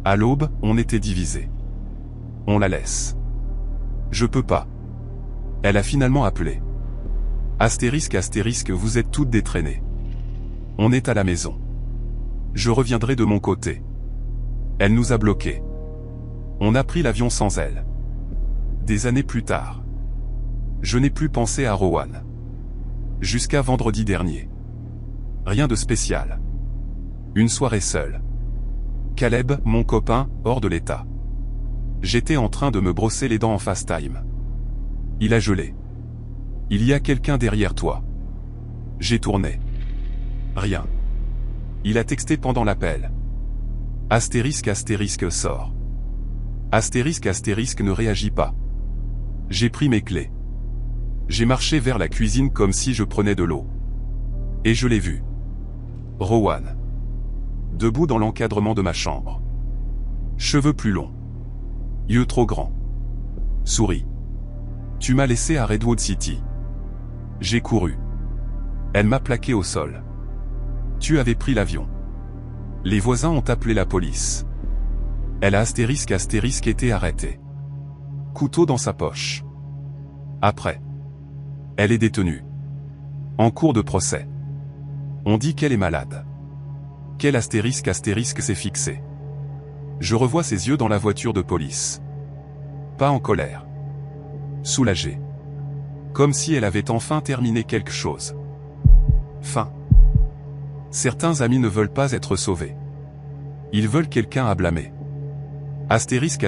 À l'aube, on était divisés. On la laisse. Je peux pas. Elle a finalement appelé. Astérisque astérisque vous êtes toutes détraînées. On est à la maison. Je reviendrai de mon côté. Elle nous a bloqués. On a pris l'avion sans elle. Des années plus tard. Je n'ai plus pensé à Rowan. Jusqu'à vendredi dernier. Rien de spécial. Une soirée seule. Caleb, mon copain, hors de l'état. J'étais en train de me brosser les dents en FaceTime. Il a gelé. Il y a quelqu'un derrière toi. J'ai tourné. Rien. Il a texté pendant l'appel. Astérisque astérisque sort. Astérisque astérisque ne réagit pas. J'ai pris mes clés. J'ai marché vers la cuisine comme si je prenais de l'eau. Et je l'ai vu. Rowan. Debout dans l'encadrement de ma chambre. Cheveux plus longs. Yeux trop grands. Souris. Tu m'as laissé à Redwood City. J'ai couru. Elle m'a plaqué au sol. Tu avais pris l'avion. Les voisins ont appelé la police. Elle a astérisque été arrêtée. Couteau dans sa poche. Après. Elle est détenue. En cours de procès. On dit qu'elle est malade. Quel astérisque s'est fixé. Je revois ses yeux dans la voiture de police. Pas en colère. Soulagée. Comme si elle avait enfin terminé quelque chose. Fin. Certains amis ne veulent pas être sauvés. Ils veulent quelqu'un à blâmer. Astérisque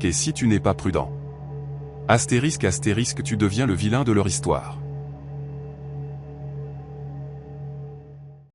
et si tu n'es pas prudent. Astérisque tu deviens le vilain de leur histoire.